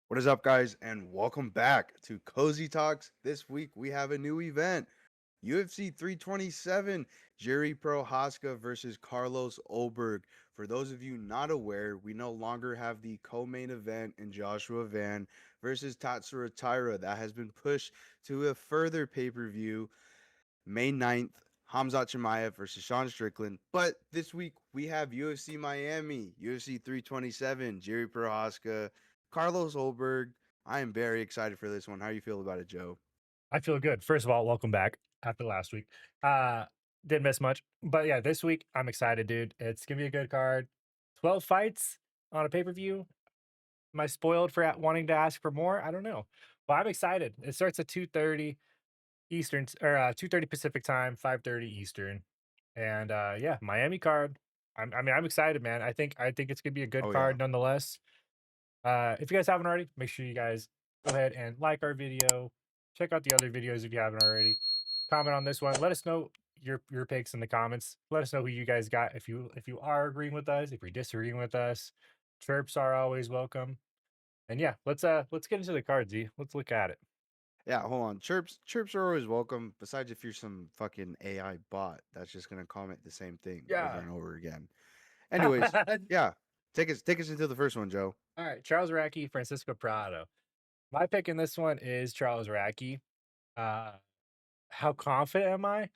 What is up, guys, and welcome back to Cozy Talks. This week we have a new event, UFC 327, Jerry Prochazka versus Carlos Ulberg. For those of you not aware, we no longer have the co-main event in Joshua Van versus Tatsuro Taira. That has been pushed to a further pay-per-view May 9th. Hamzat Chimaev versus Sean Strickland. But this week we have UFC Miami, UFC 327, Jerry Prochazka, Carlos Ulberg. I am very excited for this one. How you feel about it, Joe? I feel good. First of all, welcome back after last week. Uh didn't miss much. But yeah, this week I'm excited, dude. It's gonna be a good card. 12 fights on a pay-per-view. Am I spoiled for wanting to ask for more? I don't know. But I'm excited. It starts at 2:30 Eastern or 2:30 Pacific time, 5:30 Eastern. And yeah, Miami card. I'm excited, man. I think it's gonna be a good Oh yeah. card nonetheless. If you guys haven't already, make sure you guys go ahead and like our video. Check out the other videos if you haven't already. Comment on this one. Let us know your picks in the comments. Let us know who you guys got. If you are agreeing with us, if you're disagreeing with us, chirps are always welcome. And yeah, let's get into the cards, Z. Let's look at it. Yeah, hold on. Chirps are always welcome. Besides if you're some fucking AI bot that's just gonna comment the same thing over Yeah. and over again. All Anyways, yeah. Take us into the first one, Joe. right, Charles Rackie, Francisco Prado. My pick in this one is Charles Rackie. Uh, How confident am I?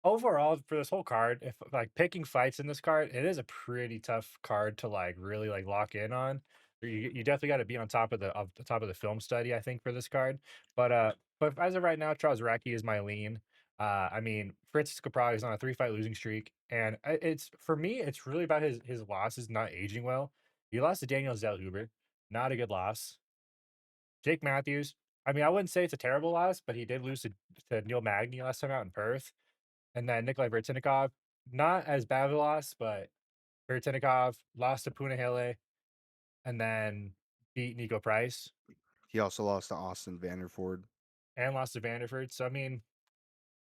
Overall, for this whole card, if like picking fights in this card, it is a pretty tough card to like really like lock in on. You definitely got to be on top of the film study, I think, for this card. But as of right now, Charles Rackie is my lean. I mean, Francis Caprari is on a 3-fight losing streak, and it's for me, it's really about his losses not aging well. He lost to Daniel Zellhuber, not a good loss. Jake Matthews. I mean, I wouldn't say it's a terrible loss, but he did lose to Neil Magny last time out in Perth. And then Nikolai Vertinikov, not as bad of a loss, but Vertinikov lost to Punahele and then beat Nico Price He also lost to Austin Vanderford. and lost to Vanderford. So, I mean,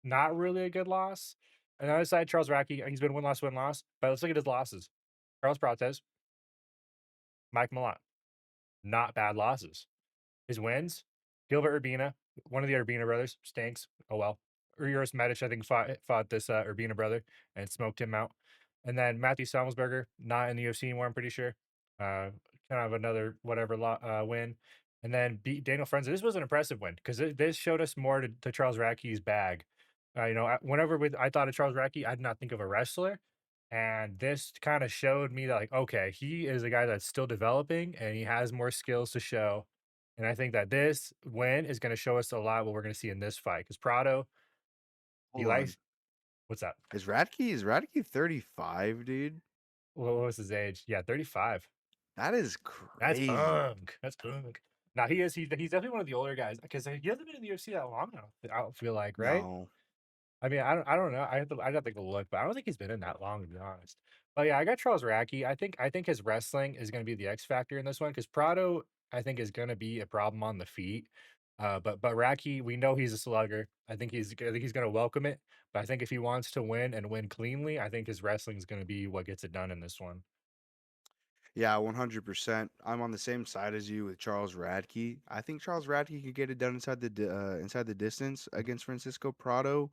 not really a good loss. On the other side, Charles Rackie, he's been win loss. But let's look at his losses. Carlos Prates, Mike Malott, not bad losses. His wins, Gilbert Urbina, one of the Urbina brothers, stinks. Oh well. Urios Medic, I think, fought this Urbina brother and smoked him out. And then Matthew Salmsberger, not in the UFC anymore, I'm pretty sure. Kind of another whatever win. And then beat Daniel Frenza. This was an impressive win because this showed us more to Charles Rackie's bag. Whenever I thought of Charles Rackie, I did not think of a wrestler. And this kind of showed me that, like, okay, he is a guy that's still developing and he has more skills to show. And I think that this win is going to show us a lot what we're going to see in this fight because Prado, he Hold on. likes what's up? Is Radke 35, dude? What was his age? Yeah, 35. That is That's crazy. punk. That's punk. Now he's definitely one of the older guys because he hasn't been in the UFC that long now. I don't feel like, right? No. I mean, I don't know. I'd have to take a look, but I don't think he's been in that long to be honest. But yeah, I got Charles Rackie. I think his wrestling is going to be the X factor in this one because Prado I think is going to be a problem on the feet. But Rackie, we know he's a slugger. I think he's going to welcome it. But I think if he wants to win and win cleanly, I think his wrestling is going to be what gets it done in this one. Yeah, 100%. I'm on the same side as you with Charles Radke. I think Charles Radke could get it done inside the distance against Francisco Prado.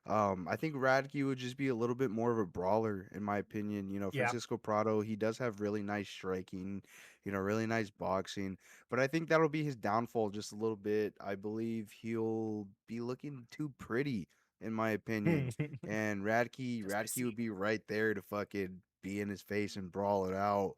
I think Radke would just be a little bit more of a brawler, in my opinion. Yeah. Francisco Prado, he does have really nice striking, really nice boxing, but I think that'll be his downfall just a little bit. I believe he'll be looking too pretty, in my opinion, and That's Radke would messy. be right there to fucking be in his face and brawl it out.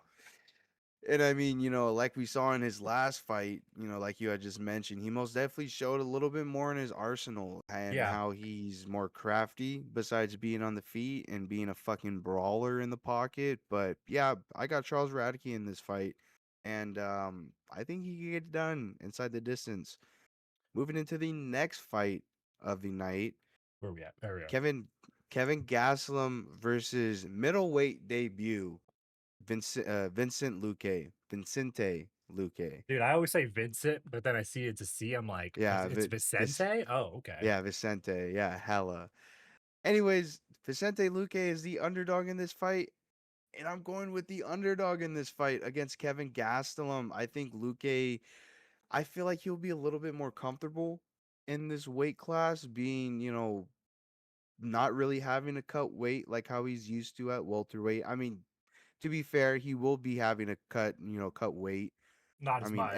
And I mean, like we saw in his last fight, like you had just mentioned, he most definitely showed a little bit more in his arsenal and Yeah. how he's more crafty besides being on the feet and being a fucking brawler in the pocket. But yeah, I got Charles Radke in this fight, and I think he can get it done inside the distance. Moving into the next fight of the night, Where we at? There we go. Kevin Kevin Gastelum versus middleweight debut Vincente Luque. Dude, I always say Vincent, but then I see it's a C. I'm like, Yeah, it's Vicente? Oh, okay. Vicente. Yeah, hella. Anyways, Vicente Luque is the underdog in this fight, and I'm going with the underdog in this fight against Kevin Gastelum. I think Luque. I feel like he'll be a little bit more comfortable in this weight class, being, not really having to cut weight like how he's used to at welterweight. I mean, to be fair, he will be having to cut weight. Not I as mean, much.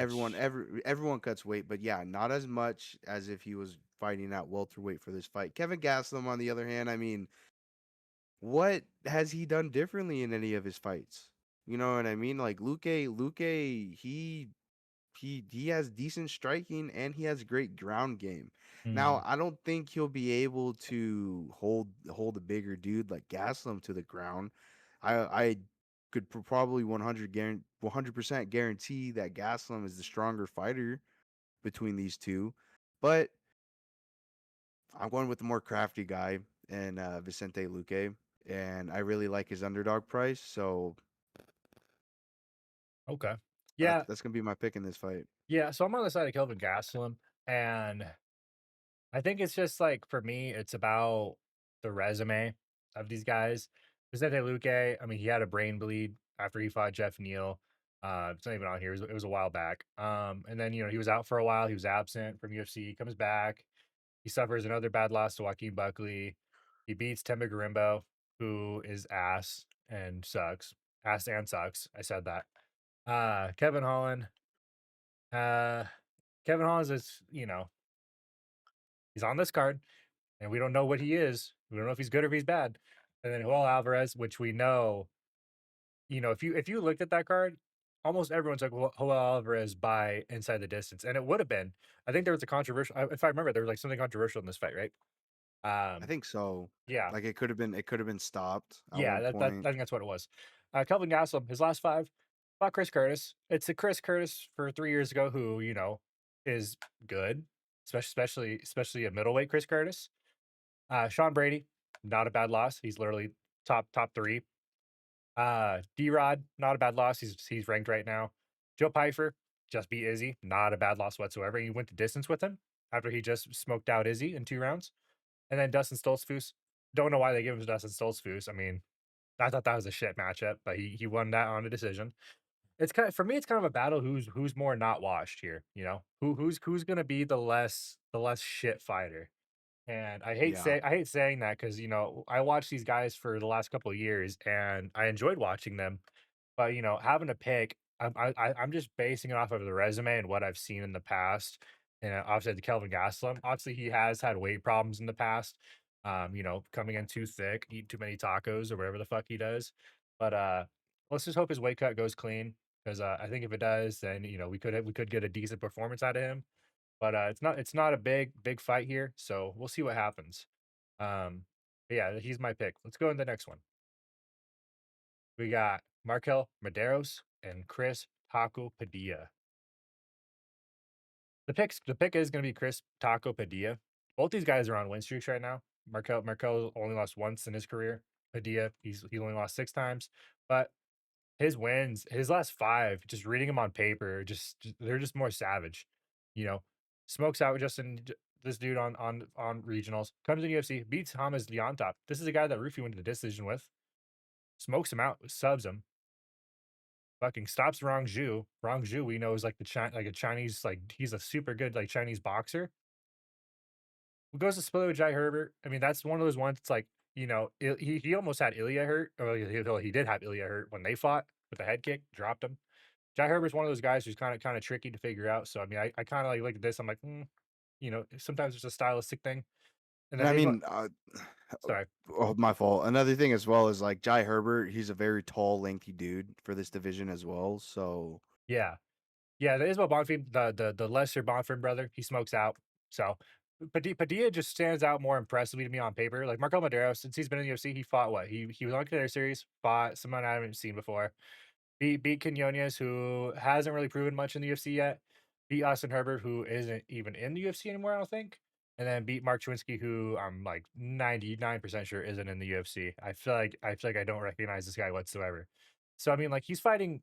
everyone cuts weight, but yeah, not as much as if he was fighting at welterweight for this fight. Kevin Gastelum, on the other hand, I mean, what has he done differently in any of his fights? You know what I mean? Like Luke, he has decent striking and he has great ground game. Now, Mm, I don't think he'll be able to hold a bigger dude like Gaslam to the ground. I could probably 100% guarantee that Gaslam is the stronger fighter between these two, but I'm going with the more crafty guy and Vicente Luque, and I really like his underdog price, so okay. that's Yeah, that's gonna be my pick in this fight. yeah. So I'm on the side of Kelvin Gastelum, and I think it's just like for me, it's about the resume of these guys. Vicente Luque, I mean, he had a brain bleed after he fought Jeff Neal. It's not even on here. It was a while back. And then he was out for a while. He was absent from UFC. He comes back. He suffers another bad loss to Joaquin Buckley. He beats Temba Garimbo, who is ass and sucks. Ass and sucks. I said that. Kevin Holland. Uh, Kevin Holland is, he's on this card and we don't know what he is. We don't know if he's good or if he's bad. And then Joel Alvarez, which we know, if you looked at that card, almost everyone's like Joel Alvarez by inside the distance, and it would have been. I think there was a controversial. If I remember, there was like something controversial in this fight, right? I Um, think so. yeah, Like it could have been stopped at yeah, one that I point. think that's what it was. Kelvin Gastelum, his last five, fought Chris Curtis. It's a Chris Curtis for 3 years ago who is good, especially a middleweight Chris Curtis. Sean Brady, not a bad loss. He's literally top three. D-Rod, not a bad loss. He's ranked right now. Joe Pyfer just beat Izzy, not a bad loss whatsoever. He went the distance with him after he just smoked out Izzy in 2 rounds. And then Dustin Stoltzfus, don't know why they give him to Dustin Stoltzfus. I mean, I thought that was a shit matchup, but he won that on a decision. It's kind of for me, it's kind of a battle who's more not washed here. Who's gonna be the less shit fighter. And Yeah. I hate saying that because I watched these guys for the last couple of years and I enjoyed watching them. But having to pick, I'm just basing it off of the resume and what I've seen in the past. And obviously the Kelvin Gastelum, obviously he has had weight problems in the past. Coming in too thick, eating too many tacos or whatever the fuck he does. But let's just hope his weight cut goes clean because I think if it does, then we could get a decent performance out of him. But it's not a big fight here, so we'll see what happens. But yeah, he's my pick. Let's go in the next one. We got Markel Medeiros and Chris Taco Padilla. The pick is gonna be Chris Taco Padilla. Both these guys are on win streaks right now. Markel only lost once in his career. Padilla, he's only lost 6 times. But his wins, his last five, just reading them on paper, they're just more savage. You know, smokes out this dude on regionals, comes to UFC, beats Hamas Leontop. This is a guy that Rufy went to the decision with, smokes him out, subs him, fucking stops Rong Zhu. Rong Zhu we know is like like a Chinese, like he's a super good like Chinese boxer. Who goes to split with Jai Herbert? I mean, that's one of those ones. It's like he almost had Ilya hurt, or he did have Ilya hurt when they fought with a head kick, dropped him. Jai Herbert's one of those guys who's kind of tricky to figure out. So I mean, I kind of like look at this. I'm like, sometimes it's a stylistic thing. And And then I he's like, mean, sorry, oh, my fault. Another thing as well is like Jai Herbert. He's a very tall, lengthy dude for this division as well. So yeah, yeah. The Ismail Bonfim, the lesser Bonfim brother, he smokes out. So Padilla just stands out more impressively to me on paper. Like Marco Madero, since he's been in the UFC, he fought what? He was on Contender Series, fought someone I haven't seen before. Beat Quinones, who hasn't really proven much in the UFC yet. Beat Austin Herbert, who isn't even in the UFC anymore, I don't think. And then beat Mark Chwinsky, who I'm like 99% sure isn't in the UFC. I feel like I don't recognize this guy whatsoever. So I mean, like he's fighting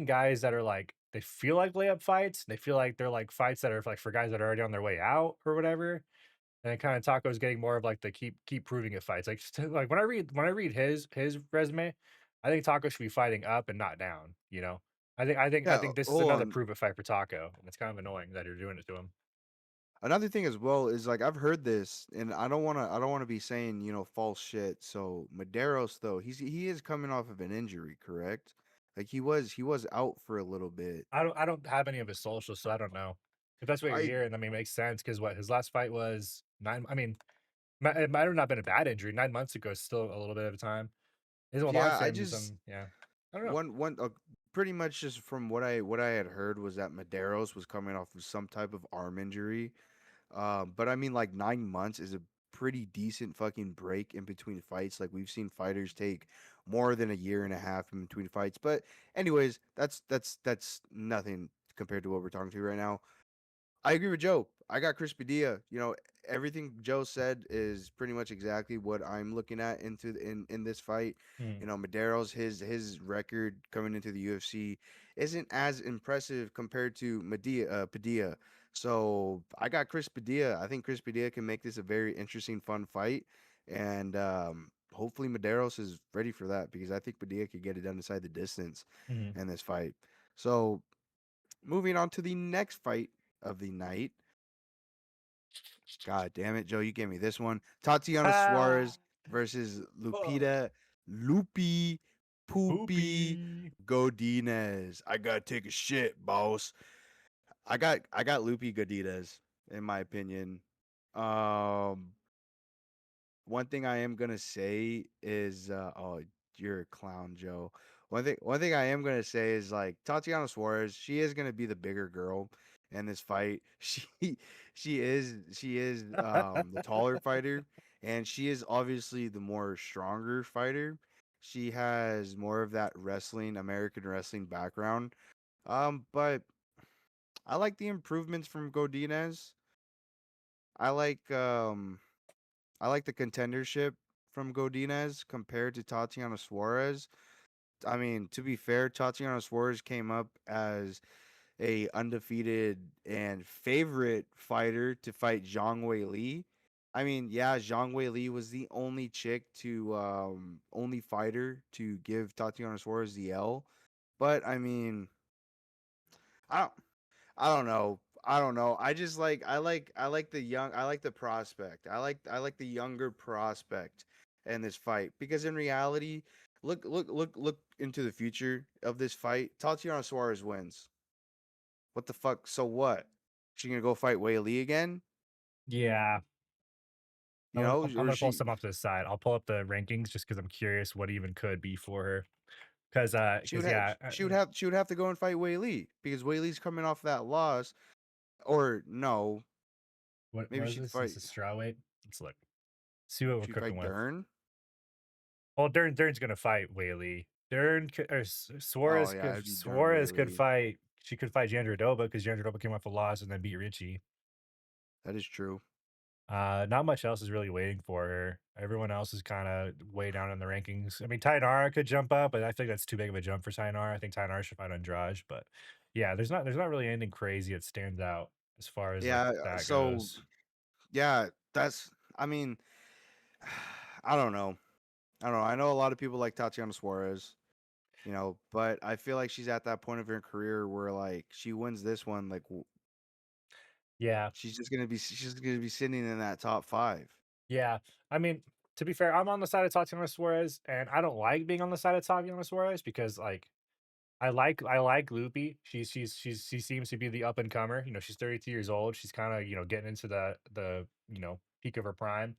guys that are like they feel like layup fights. They feel like they're like fights that are like for guys that are already on their way out or whatever. And then kind of Taco's getting more of like the keep proving it fights. Like when I read his resume, I think Taco should be fighting up and not down. I Yeah, think this is hold another on. prove it fight for Taco, and it's kind of annoying that you're doing it to him. Another thing as well is like I've heard this, and I don't wanna be saying false shit. So Medeiros though, he is coming off of an injury, correct? Like he was out for a little bit. I don't have any of his socials, so I don't know. If that's what you're I hearing, I mean, it makes sense because what his last fight was 9. I mean, it might have not been a bad injury. 9 months ago is still a little bit of a time. He's yeah, lost I him just some, yeah. I don't know. one pretty much just from what I had heard was that Medeiros was coming off of some type of arm injury. But I mean, like 9 months is a pretty decent fucking break in between fights. Like we've seen fighters take more than a year and a half in between fights. But anyways, that's nothing compared to what we're talking to right now. I agree with Joe. I got Chris Padilla. Everything Joe said is pretty much exactly what I'm looking at in this fight. Mm, Medeiros, his record coming into the UFC isn't as impressive compared to Padilla. So I got Chris Padilla. I think Chris Padilla can make this a very interesting, fun fight, and hopefully Medeiros is ready for that because I think Padilla could get it done inside the distance mhm. in this fight. So moving on to the next fight of the night. God damn it, Joe, you gave me this one. Tatiana Ah, Suarez versus fuck. Lupita Loopy Poopy Poopy. Godinez. I gotta take a shit, boss. I got Loopy Godinez, in my opinion. Um One thing I am gonna say is oh, you're a clown, Joe. One thing I am gonna say is like Tatiana Suarez, she is gonna be the bigger girl in this fight. She is the taller fighter, and she is obviously the more stronger fighter. She has more of that American wrestling background. But I like the improvements from Godinez. I like um I like the contendership from Godinez compared to Tatiana Suarez. I mean, to be fair, Tatiana Suarez came up as a undefeated and favorite fighter to fight Zhang Wei Li. I mean, yeah, Zhang Wei Li was the only fighter to give Tatiana Suarez the L. But I mean, I don't, I don't know. I don't know. I like the prospect. I like the younger prospect in this fight because in reality, look into the future of this fight. Tatiana Suarez wins. What the fuck? So what? She gonna go fight Wei Li again? Yeah. I'm Or gonna pull she some up to the side. I'll pull up the rankings just because I'm curious what even could be for her. Because she would have yeah, she would have to go and fight Wei Li because Wei Li's coming off that loss. Or no, what maybe is she'd this? This fight is strawweight. Let's look. See what we're she'd cooking fight with. Dern. Well, Dern's gonna fight Whaley. Oh yeah, it'd be Dern Wei Suarez could Li. fight. She could fight Jandrodova because Jandrodova came off a loss and then beat Richie. That is true. Not much else is really waiting for her. Everyone else is kind of way down in the rankings. I mean, Tainara could jump up, but I think that's too big of a jump for Tainara. I think Tainara should fight Andrade, but yeah, there's not really anything crazy that stands out as far as like Yeah, that so goes. yeah, that's I mean, I don't know. I don't know. I know a lot of people like Tatiana Suarez, but I feel like she's at that point of her career where like she wins this one, like Yeah, she's just gonna be sitting in that top five. yeah. I mean, to be fair, I'm on the side of Tatiana Suarez, and I don't like being on the side of Tatiana Suarez because like I like Loopy. She seems to be the up and comer. She's 32 years old. She's kind of getting into the peak of her prime.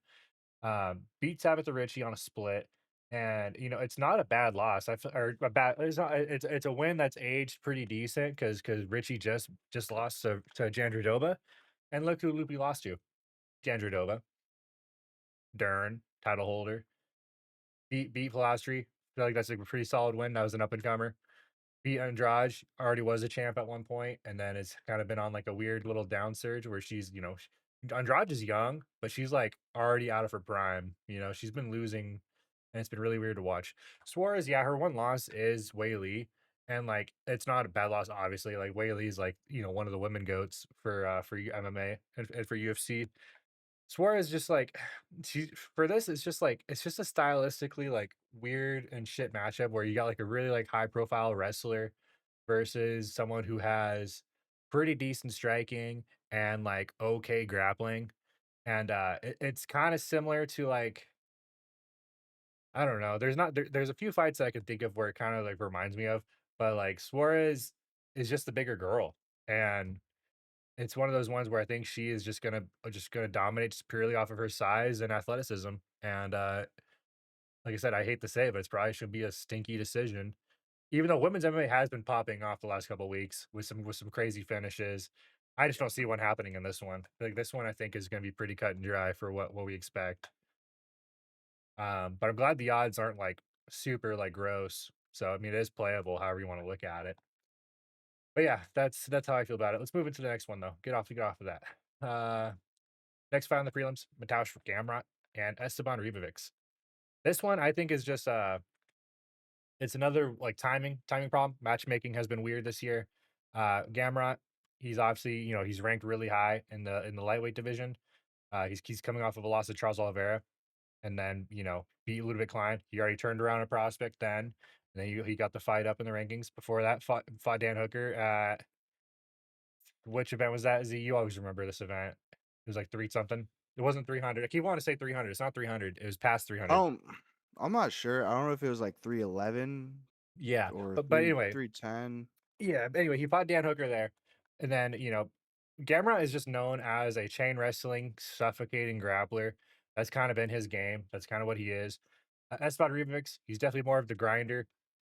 Beat Tabitha Ritchie on a split, and it's not a bad loss. Or a bad. It's not. It's a win that's aged pretty decent because Ritchie just lost to Jandrodova, and look who Loopy lost to. Jandrodova, Dern, title holder. Beat Pilastri. Feel like that's a pretty solid win. That was an up and comer. Beat Andrade, already was a champ at one point, and then it's kind of been on like a weird little down surge where Andrade is young, but she's like already out of her prime. She's been losing, and it's been really weird to watch. Suarez, yeah, her one loss is Wei Li, and like it's not a bad loss, obviously. Like Wei Li is like one of the women goats for MMA and for UFC. Suarez just like she for this, it's just a stylistically like weird and shit matchup where you got like a really like high profile wrestler versus someone who has pretty decent striking and like okay grappling. And it's kind of similar to like I don't know. There's not there's a few fights that I can think of where it kind of like reminds me of, but like Suarez is just the bigger girl, and it's one of those ones where I think she is just gonna dominate just purely off of her size and athleticism. And like I said, I hate to say it, but it's probably should be a stinky decision. Even though women's MMA has been popping off the last couple of weeks with some crazy finishes, I just don't see one happening in this one. Like this one, I think is going to be pretty cut and dry for what we expect. But I'm glad the odds aren't like super like gross. So I mean, it is playable, however you want to look at it. But yeah, that's how I feel about it. Let's move into the next one though. Get off of that. Next fight on the prelims: Mateusz Gamrot and Esteban Ribovics. This one I think is just it's another like timing problem. Matchmaking has been weird this year. Gamrot, he's obviously he's ranked really high in the lightweight division. He's coming off of a loss to Charles Oliveira, and then beat Ludwig Klein. He already turned around a prospect then, and then he got the fight up in the rankings. Before that, fought Dan Hooker at which event was that? Z, you always remember this event. It was like three something. It wasn't 300. I keep wanting to say 300. It's not 300. It was past 300. Oh, I'm not sure. I don't know if it was like 311 Yeah, or but anyway, 310. yeah. Anyway, he fought Dan Hooker there, and then Gamera is just known as a chain wrestling, suffocating grappler. That's kind of been his game. That's kind of what he is. Esteban Ribovics, he's definitely more of the grinder.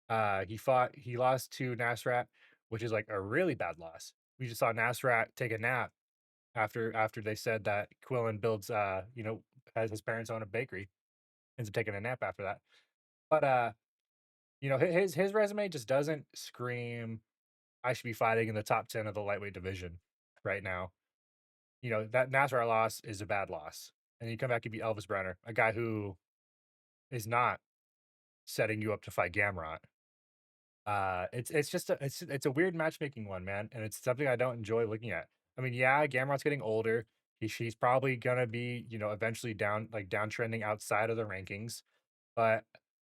He lost to Nasrat, which is like a really bad loss. We just saw Nasrat take a nap after they said that Quillen builds, has his parents own a bakery. Ends up taking a nap after that. But his resume just doesn't scream I should be fighting in the top 10 of the lightweight division right now. That Nasrat loss is a bad loss. And you come back and beat Elvis Brenner, a guy who is not setting you up to fight Gamrot. It's just it's a weird matchmaking one, man, and it's something I don't enjoy looking at. I mean, yeah, Gamrot's getting older. She's probably gonna be, eventually downtrending outside of the rankings. But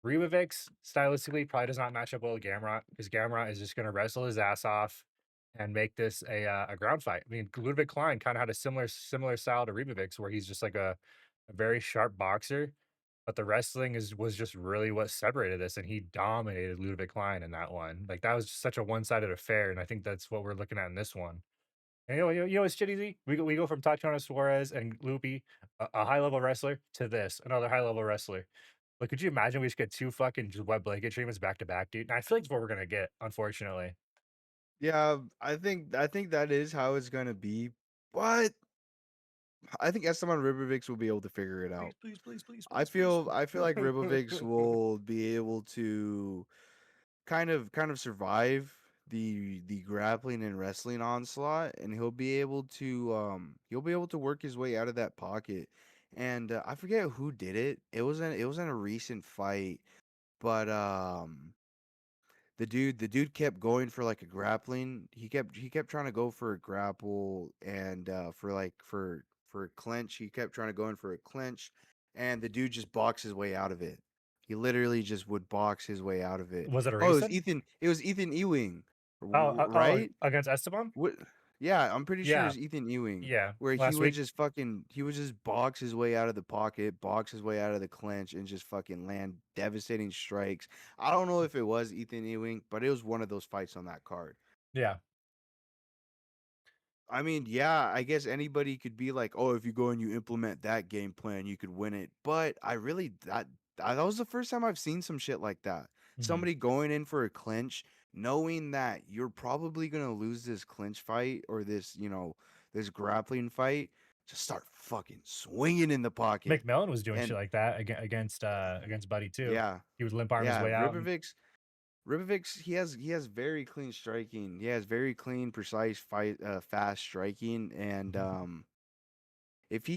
Ribovics stylistically probably does not match up well with Gamrot because Gamrot is just going to wrestle his ass off and make this a ground fight. I mean, Ludwig Klein kind of had a similar style to Ribovics where he's just like a very sharp boxer, but the wrestling was just really what separated this, and he dominated Ludwig Klein in that one. Like that was just such a one sided affair, and I think that's what we're looking at in this one. And it's shitty. Z? We go from Tatiana Suarez and Loopy, a high level wrestler, to this another high level wrestler. Like, could you imagine we just get 2 fucking just web blanket treatments back to back, dude? And I feel like it's what we're gonna get, unfortunately. Yeah, I think that is how it's gonna be, but I think Esteban Ribovics will be able to figure it out. I feel like Ribovics will be able to kind of survive the grappling and wrestling onslaught, and he'll be able to work his way out of that pocket. And I forget who did it. It was in a recent fight, but the dude kept going for like a grappling. He kept trying to go for a grapple, and for a clinch. He kept trying to go in for a clinch, and the dude just boxed his way out of it. He literally just would box his way out of it. Was it a Oh, it was recent? Ethan. It was Ethan Ewing, Oh, right? against Esteban? What? Yeah, I'm pretty sure Yeah, it's Ethan Ewing, yeah, where last week? he would just box his way out of the pocket, box his way out of the clinch, and just fucking land devastating strikes. I don't know if it was Ethan Ewing, but it was one of those fights on that card. Yeah. I mean, yeah, I guess anybody could be like, "Oh, if you go and you implement that game plan, you could win it." But I really that was the first time I've seen some shit like that. Mhm. Somebody going in for a clinch, knowing that you're probably gonna lose this clinch fight or this grappling fight, just start fucking swinging in the pocket. McMillan was doing shit And like that against Buddy too. yeah, He would limp arm his yeah, way out and Ribovics, he has very clean striking. He has very clean, precise fast striking, and Mhm. if he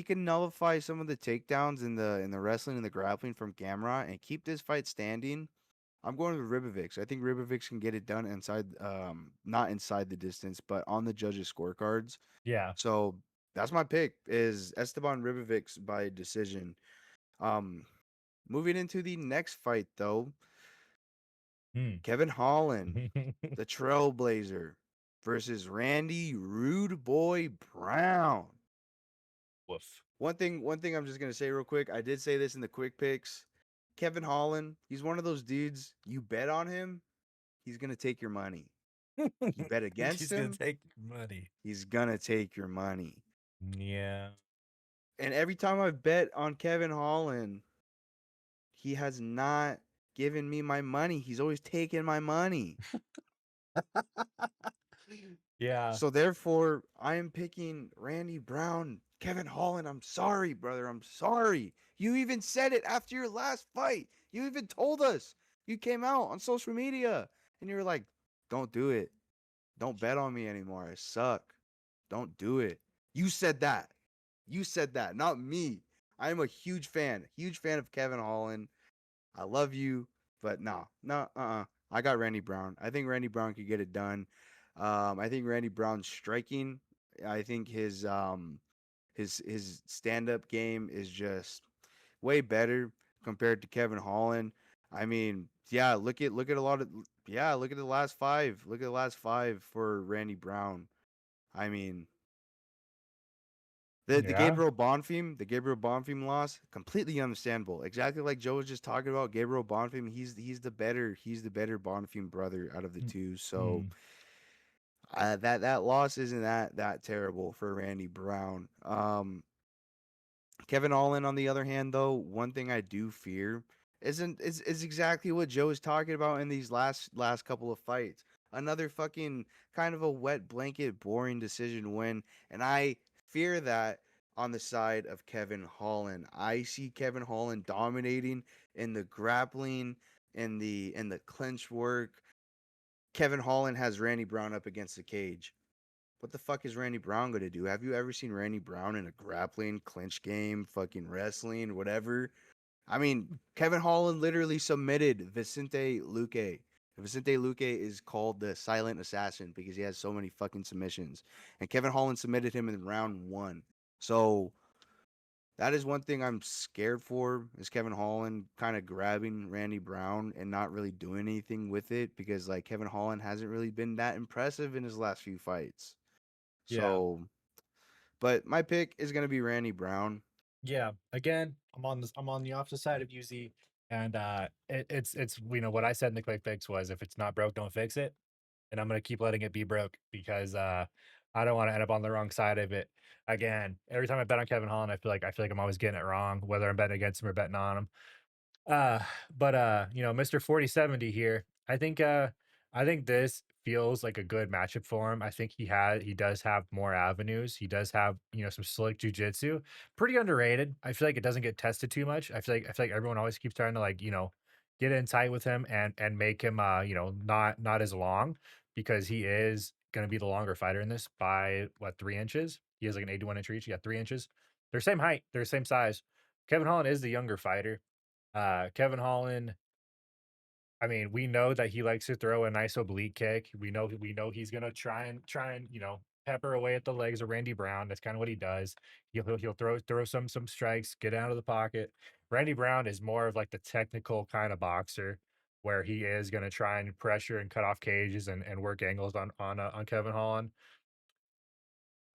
could nullify some of the takedowns in the wrestling and the grappling from Gamrot and keep this fight standing, I'm going with Ribovics. I think Ribovics can get it done inside, not inside the distance, but on the judges' scorecards. yeah. So that's my pick is Esteban Ribovics by decision. Um, Moving into the next fight though, Mm. Kevin Holland, the Trailblazer, versus Randy Rude Boy Brown. Woof. One thing I'm just gonna say real quick. I did say this in the quick picks. Kevin Holland, he's one of those dudes. You bet on him, he's gonna take your money. You bet against He's gonna him, take money. he's gonna take your money. Yeah. And every time I bet on Kevin Holland, he has not given me my money. He's always taken my money. Yeah. So therefore, I am picking Randy Brown. Kevin Holland, I'm sorry, brother. I'm sorry. You even said it after your last fight. You even told us. You came out on social media and you were like, don't do it. Don't bet on me anymore. I suck. Don't do it. You said that. You said that, not me. I am a huge fan of Kevin Holland. I love you, but no. I got Randy Brown. I think Randy Brown could get it done. I think Randy Brown's striking. I think his stand up game is just way better compared to Kevin Holland. I mean, yeah, look at a lot of look at the last five. Look at the last five for Randy Brown. I mean, Yeah. The Gabriel Bonfim loss, completely understandable. Exactly like Joe was just talking about. Gabriel Bonfim, he's the better Bonfim brother out of the Mm. two. So Mm. that loss isn't that terrible for Randy Brown. Kevin Holland, on the other hand, though, one thing I do fear is exactly what Joe is talking about in these last couple of fights. Another fucking kind of a wet blanket, boring decision win, and I fear that on the side of Kevin Holland. I see Kevin Holland dominating in the grappling, in the clinch work. Kevin Holland has Randy Brown up against the cage. What the fuck is Randy Brown gonna do? Have you ever seen Randy Brown in a grappling, clinch game, fucking wrestling, whatever? I mean, Kevin Holland literally submitted Vicente Luque. Vicente Luque is called the silent assassin because he has so many fucking submissions. And Kevin Holland submitted him in round one. So that is one thing I'm scared for is Kevin Holland kind of grabbing Randy Brown and not really doing anything with it because like Kevin Holland hasn't really been that impressive in his last few fights. Yeah. So, but my pick is gonna be Randy Brown. Yeah. Again, I'm on the opposite side of UZ. And it's what I said in the quick fix was if it's not broke, don't fix it. And I'm gonna keep letting it be broke because I don't want to end up on the wrong side of it. Again, every time I bet on Kevin Holland, I feel like I'm always getting it wrong, whether I'm betting against him or betting on him. Uh, but Mr. 4070 here, I think this feels like a good matchup for him. I think he does have more avenues. He does have, some slick jujitsu. Pretty underrated. I feel like it doesn't get tested too much. I feel like everyone always keeps trying to get in tight with him and make him not as long because he is gonna be the longer fighter in this by what 3 inches. He has like an 81-inch reach. He got 3 inches. They're same height, they're same size. Kevin Holland is the younger fighter. Kevin Holland, I mean, we know that he likes to throw a nice oblique kick. We know he's gonna try and pepper away at the legs of Randy Brown. That's kind of what he does. He'll throw some strikes, get out of the pocket. Randy Brown is more of like the technical kind of boxer where he is gonna try and pressure and cut off cages and work angles on Kevin Holland.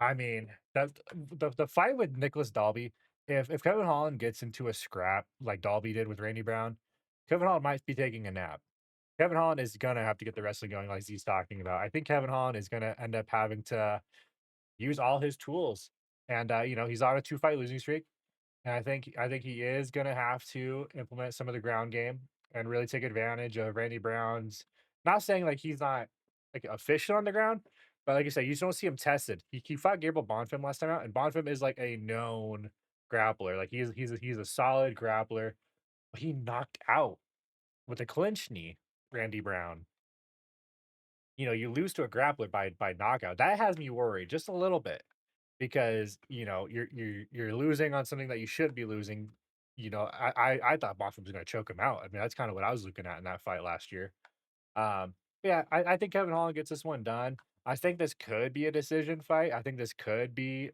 I mean, the fight with Nicholas Dalby, if Kevin Holland gets into a scrap like Dalby did with Randy Brown, Kevin Holland might be taking a nap. Kevin Holland is gonna have to get the wrestling going like he's talking about. I think Kevin Holland is gonna end up having to use all his tools. And he's on a 2-fight losing streak. And I think he is gonna have to implement some of the ground game and really take advantage of Randy Brown's, not saying like he's not like efficient on the ground, but like I said, you just don't see him tested. He fought Gabriel Bonfim last time out, and Bonfim is like a known grappler. Like he's a solid grappler. But he knocked out with a clinch knee, Randy Brown. You lose to a grappler by knockout. That has me worried just a little bit because you're losing on something that you should be losing. I thought Boston was going to choke him out. I mean, that's kind of what I was looking at in that fight last year. Yeah, I think Kevin Holland gets this one done. I think this could be a decision fight. I think this could be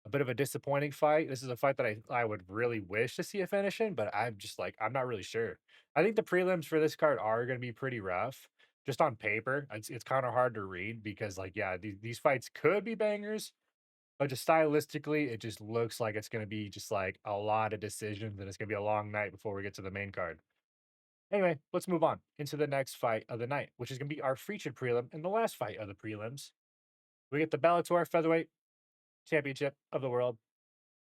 a bit of a disappointing fight. This is a fight that I would really wish to see a finish in, but I'm just like, I'm not really sure. I think the prelims for this card are going to be pretty rough. Just on paper, it's kind of hard to read because, like, yeah, these fights could be bangers, but just stylistically, it just looks like it's going to be just like a lot of decisions, and it's going to be a long night before we get to the main card. Anyway, let's move on into the next fight of the night, which is going to be our featured prelim and the last fight of the prelims. We get the Bellator Featherweight Championship of the World.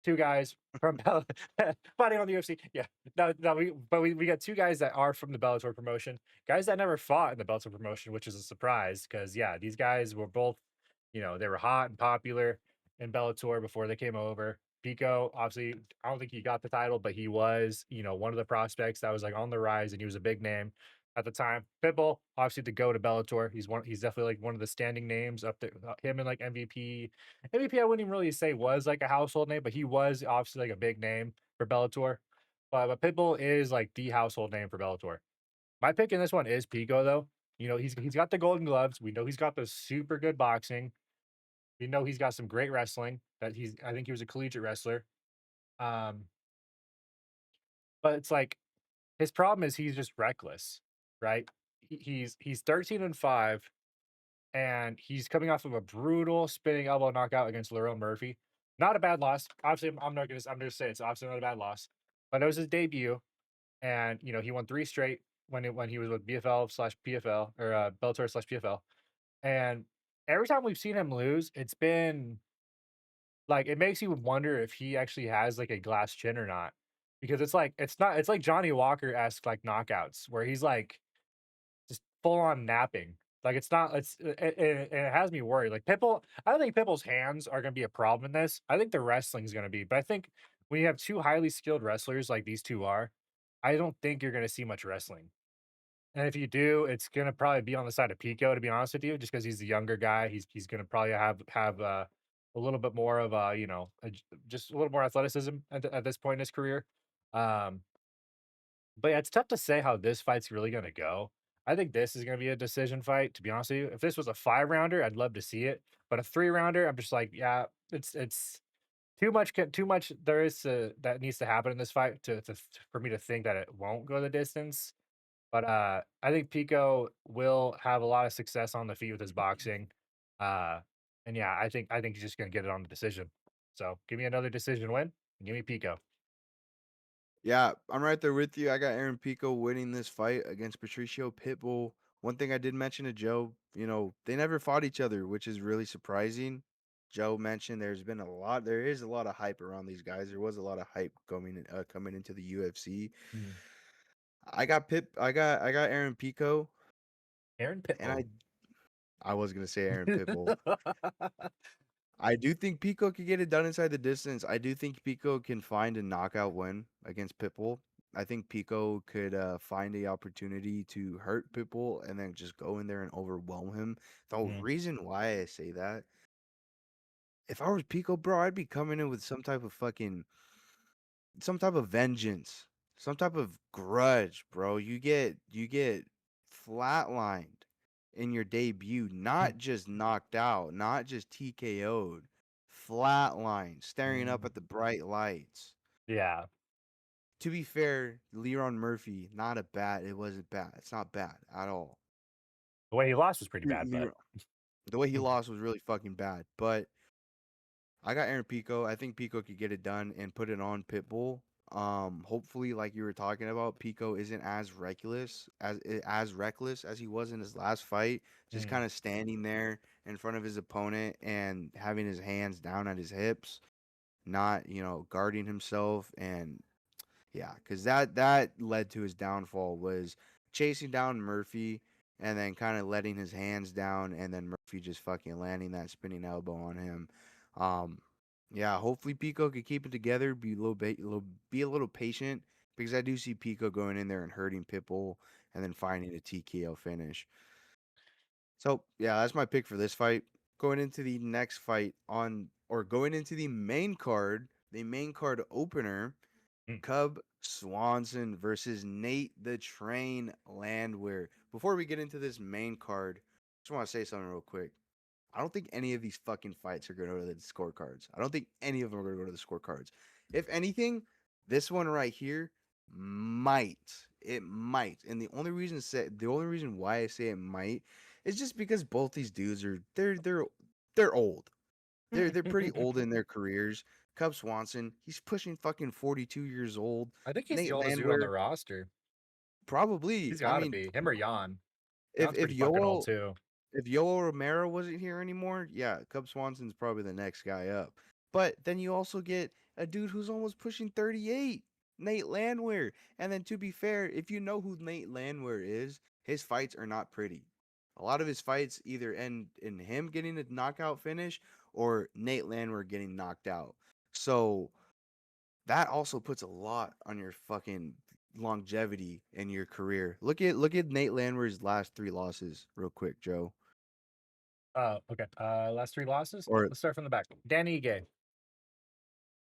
Two guys from fighting on the UFC. Yeah, no, we got two guys that are from the Bellator promotion, guys that never fought in the Bellator promotion, which is a surprise because yeah, these guys were both, they were hot and popular in Bellator before they came over. Pico, obviously, I don't think he got the title, but he was, one of the prospects that was like on the rise, and he was a big name at the time. Pitbull, obviously, to go to Bellator, he's definitely like one of the standing names up there. Him and like MVP. MVP, I wouldn't even really say was like a household name, but he was obviously like a big name for Bellator. But Pitbull is like the household name for Bellator. My pick in this one is Pico, though. He's got the Golden Gloves. We know he's got the super good boxing. We know he's got some great wrestling. I think he was a collegiate wrestler. Um, but it's like his problem is he's just reckless, right? He's 13-5, and he's coming off of a brutal spinning elbow knockout against Lerone Murphy. Not a bad loss. Obviously, I'm gonna say it's obviously not a bad loss, but it was his debut, and he won 3 straight when he was with BFL slash PFL or Bellator slash PFL, and every time we've seen him lose, it's been like it makes you wonder if he actually has like a glass chin or not, because it's like Johnny Walker esque like knockouts where he's like just full on napping. Like it's not it's and it has me worried. Like Pitbull, I don't think Pitbull's hands are gonna be a problem in this. I think the wrestling is gonna be, but I think when you have two highly skilled wrestlers like these two are, I don't think you're gonna see much wrestling. And if you do, it's gonna probably be on the side of Pico, to be honest with you, just because he's the younger guy. He's gonna probably have a little bit more of just a little more athleticism at this point in his career. Um, but yeah, it's tough to say how this fight's really gonna go. I think this is gonna be a decision fight, to be honest with you. If this was a 5 rounder, I'd love to see it. But a 3 rounder, I'm just like, yeah, it's too much there is that needs to happen in this fight for me to think that it won't go the distance. But I think Pico will have a lot of success on the feet with his boxing. Uh, and yeah, I think he's just gonna get it on the decision. So give me another decision win. And give me Pico. Yeah, I'm right there with you. I got Aaron Pico winning this fight against Patricio Pitbull. One thing I did mention to Joe, they never fought each other, which is really surprising. Joe mentioned there is a lot of hype around these guys. There was a lot of hype coming into the UFC. Mm. I got Aaron Pico, Aaron and Pitbull. I was gonna say Aaron Pitbull. I do think Pico could get it done inside the distance. I do think Pico can find a knockout win against Pitbull. I think Pico could find a opportunity to hurt Pitbull and then just go in there and overwhelm him. The Mm, reason why I say that, if I was Pico, bro, I'd be coming in with some type of vengeance, some type of grudge, bro. You get flatlined in your debut, mm, not just knocked out, not just TKO'd, flatlined, staring up mm. at the bright lights. Yeah, To be fair, Leron Murphy, it wasn't bad. It's not bad at all. the way he lost was pretty bad, but Leron, the way he lost was really fucking bad, but I got Aaron Pico. I think Pico could get it done and put it on Pitbull. Hopefully, like you were talking about, Pico isn't as reckless as he was in his last fight. Just mm, kind of standing there in front of his opponent and having his hands down at his hips, not guarding himself. And yeah, because that led to his downfall was chasing down Murphy and then kind of letting his hands down, and then Murphy just fucking landing that spinning elbow on him. Um, yeah, hopefully Pico could keep it together, be a little patient because I do see Pico going in there and hurting Pitbull and then finding a TKO finish. So yeah, that's my pick for this fight. Going into the next fight going into the main card opener. mm. Cub Swanson versus Nate the Train Landwehr. Before we get into this main card, just want to say something real quick. I don't think any of these fucking fights are going to go to the scorecards. I don't think any of them are going to go to the scorecards. If anything, this one right here might. It might. And the only reason why I say it might is just because both these dudes are they're old. They're pretty old in their careers. Cub Swanson, he's pushing fucking 42 years old. I think he's the Nate oldest dude on the Landwehr, roster. probably. He's I got to mean, be him or Jan. if Jan's if pretty fucking old Yoel too. if Yoel Romero wasn't here anymore, yeah, Cub Swanson's probably the next guy up. But then you also get a dude who's almost pushing 38, Nate Landwehr. And then to be fair, if you know who Nate Landwehr is, his fights are not pretty. A lot of his fights either end in him getting a knockout finish or Nate Landwehr getting knocked out. So that also puts a lot on your fucking longevity in your career. Look at Nate Landwehr's last 3 losses real quick, Joe. Okay. Last 3 losses. Or Let's start from the back. Danny Ige,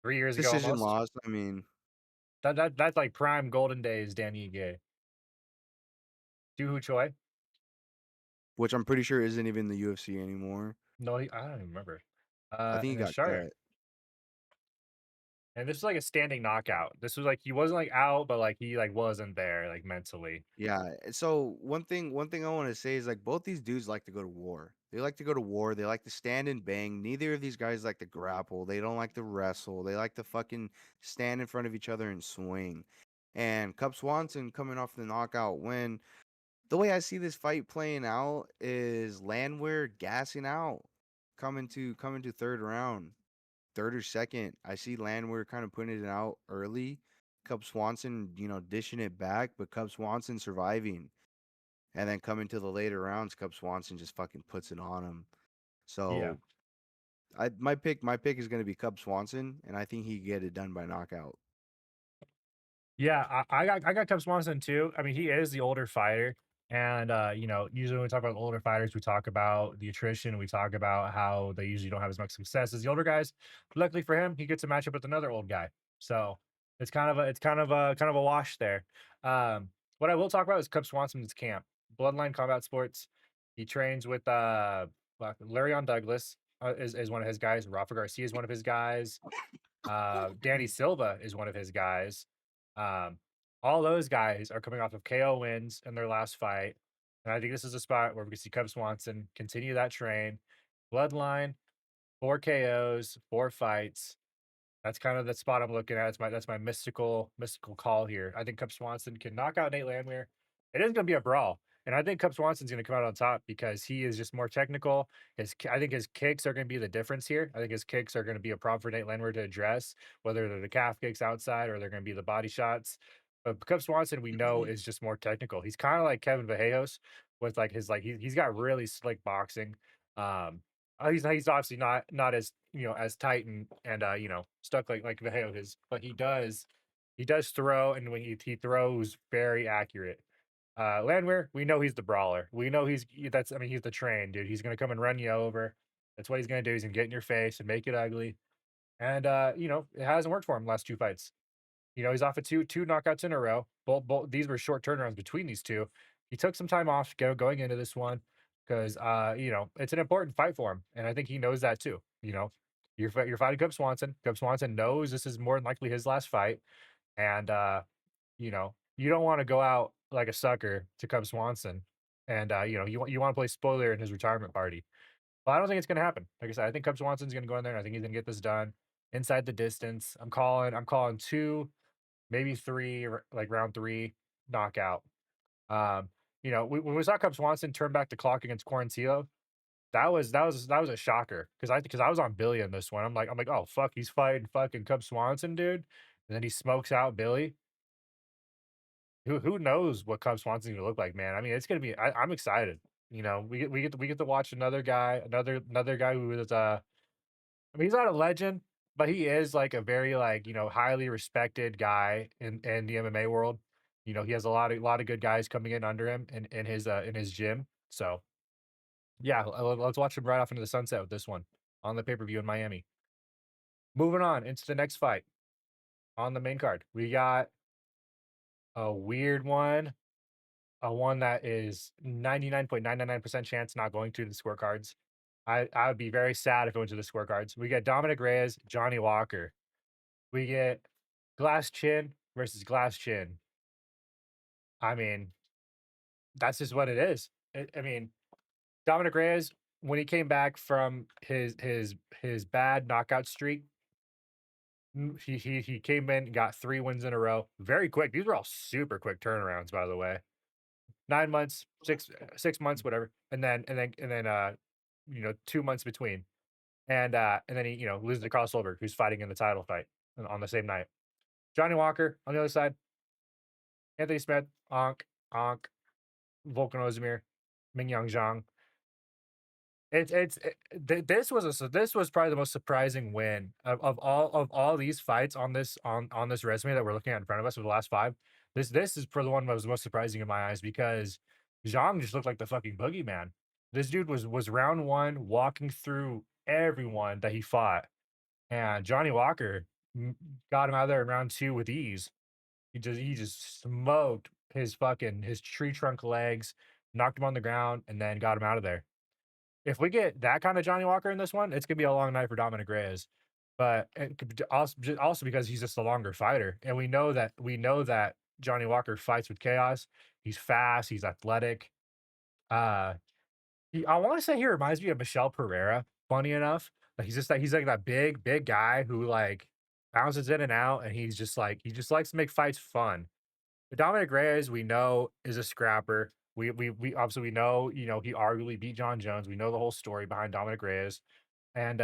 3 years ago decision almost. loss. I mean, That's like prime golden days. Danny Ige. Dooho Choi. which I'm pretty sure isn't even the UFC anymore. No, I don't even remember. I think he And then got Shire. cut. And this was like a standing knockout. This was like he wasn't like out, but like he like wasn't there like mentally. Yeah. So one thing I want to say is like both these dudes like to go to war. They like to go to war. They like to stand and bang. Neither of these guys like to grapple. They don't like to wrestle. They like to fucking stand in front of each other and swing. And Cub Swanson coming off the knockout win. The way I see this fight playing out is Landwehr gassing out, coming to third round. Third or second. I see Landwehr kind of putting it out early. Cub Swanson, dishing it back, but Cub Swanson surviving. And then coming to the later rounds, Cub Swanson just fucking puts it on him. Yeah. So my pick is gonna be Cub Swanson, and I think he get it done by knockout. Yeah, I got Cub Swanson too. I mean, he is the older fighter. And usually when we talk about older fighters, we talk about the attrition, we talk about how they usually don't have as much success as the older guys. Luckily for him, he gets a matchup with another old guy. So it's kind of a wash there. What I will talk about is Cub Swanson's camp. Bloodline Combat Sports. He trains with Larion Douglas is one of his guys. Rafa Garcia is one of his guys. Danny Silva is one of his guys. Um, all those guys are coming off of KO wins in their last fight. And I think this is a spot where we can see Cub Swanson continue that train. Bloodline, 4 KOs, 4 fights. That's kind of the spot I'm looking at. That's my mystical call here. I think Cub Swanson can knock out Nate Landwehr. It is going to be a brawl, and I think Cub Swanson's going to come out on top because he is just more technical. I think his kicks are going to be the difference here. I think his kicks are going to be a problem for Nate Landwehr to address, whether they're the calf kicks outside or they're going to be the body shots. But Cub Swanson, we know, is just more technical. He's kind of like Kevin Vallejos with like his like he's got really slick boxing. Um, he's obviously not as as tight and stuck like Vallejos is, but he does throw, and when he throws very accurate. Landwehr, we know he's the brawler. We know he's the train dude. He's gonna come and run you over. That's what he's gonna do. He's gonna get in your face and make it ugly. And it hasn't worked for him last 2 fights. He's off of two knockouts in a row. Both these were short turnarounds between these two. He took some time off going into this one because it's an important fight for him, and I think he knows that too. You're fighting Cub Swanson. Cub Swanson knows this is more than likely his last fight, and you don't want to go out like a sucker to Cub Swanson, and you want to play spoiler in his retirement party. But I don't think it's going to happen. Like I said, I think Cub Swanson's going to go in there, and I think he's going to get this done inside the distance. I'm calling 2, maybe 3, like round 3 knockout. Um, when we saw Cub Swanson turn back the clock against Quarantillo, that was a shocker because I was on Billy in this one. I'm like, oh fuck, he's fighting fucking Cub Swanson, dude, and then he smokes out Billy. Who knows what Cub Swanson's gonna look like, man? I mean, it's gonna be. I'm excited. We get to watch another guy who is I mean, he's not a legend, but he is like a very like highly respected guy in the MMA world. He has a lot of good guys coming in under him in his gym. So yeah, let's watch him right off into the sunset with this one on the pay-per-view in Miami. Moving on into the next fight on the main card, we got a weird one, a one that is 99.999% chance not going to the scorecards. I would be very sad if it went to the scorecards. We get Dominic Reyes, Johnny Walker. We get Glass Chin versus Glass Chin. I mean, that's just what it is. I mean, Dominic Reyes, when he came back from his bad knockout streak, he came in, got 3 wins in a row, very quick. These were all super quick turnarounds, by the way. 9 months, 6 months, whatever, and then 2 months between, and then he loses to Carlos Ulberg, who's fighting in the title fight on the same night. Johnny Walker on the other side, Anthony Smith, Onk, Volkan Ozdemir, Mingyang Zhang. This was probably the most surprising win of all these fights on this resume that we're looking at in front of us for the last five. This is for the one that was most surprising in my eyes because Zhang just looked like the fucking boogeyman. This dude was round one walking through everyone that he fought, and Johnny Walker got him out of there in round two with ease. He just smoked his tree trunk legs, knocked him on the ground, and then got him out of there. If we get that kind of Johnny Walker in this one, it's gonna be a long night for Dominic Reyes. But it could also because he's just a longer fighter, and we know that Johnny Walker fights with chaos. He's fast, he's athletic. Uh, I want to say he reminds me of Michelle Pereira. Funny enough, like he's like that big guy who like bounces in and out, and he just likes to make fights fun. But Dominic Reyes, we know, is a scrapper. We obviously we know, he arguably beat John Jones. We know the whole story behind Dominic Reyes. And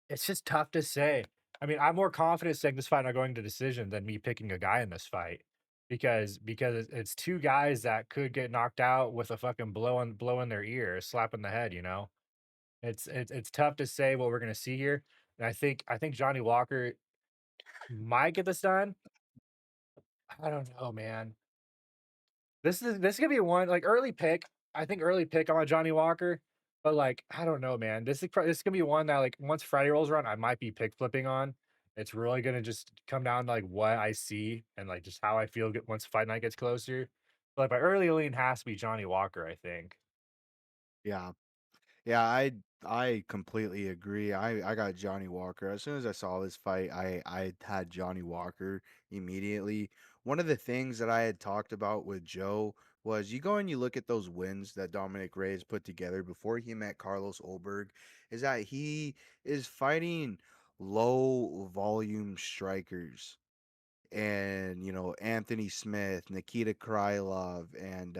it's just tough to say. I mean, I'm more confident saying this fight not going to decision than me picking a guy in this fight. Because it's two guys that could get knocked out with a fucking blow in their ear, a slap in the head. It's tough to say what we're gonna see here. And I think Johnny Walker might get this done. I don't know, man. This is gonna be one like early pick. I think early pick on Johnny Walker, but like I don't know, man. This is gonna be one that like once Friday rolls around, I might be pick flipping on. It's really gonna just come down to like what I see and like just how I feel once fight night gets closer. But like my early lean has to be Johnny Walker, I think. Yeah. Yeah, I completely agree. I got Johnny Walker. As soon as I saw this fight, I had Johnny Walker immediately. One of the things that I had talked about with Joe was you go and you look at those wins that Dominic Reyes put together before he met Carlos Ulberg, is that he is fighting low volume strikers and Anthony Smith, Nikita Krylov, and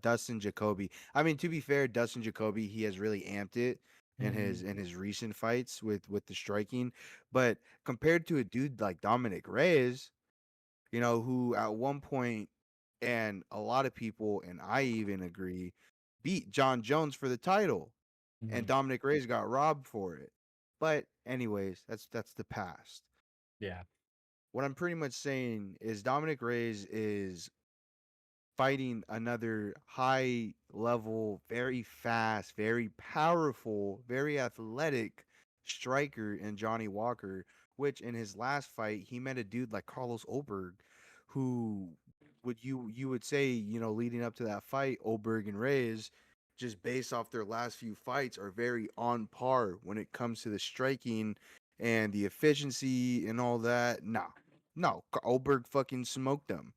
Dustin Jacoby. I mean, to be fair, Dustin Jacoby he has really amped it in Mhm. his recent fights with the striking, but compared to a dude like Dominic Reyes, who at one point, and a lot of people and I even agree, beat John Jones for the title, and Mhm. Dominic Reyes got robbed for it. But anyways, that's the past. Yeah. What I'm pretty much saying is Dominic Reyes is fighting another high level, very fast, very powerful, very athletic striker in Johnny Walker, which in his last fight he met a dude like Carlos Ulberg, who would you would say, leading up to that fight, Ulberg and Reyes, just based off their last few fights, are very on par when it comes to the striking and the efficiency and all that. Nah. No, Ulberg fucking smoked them.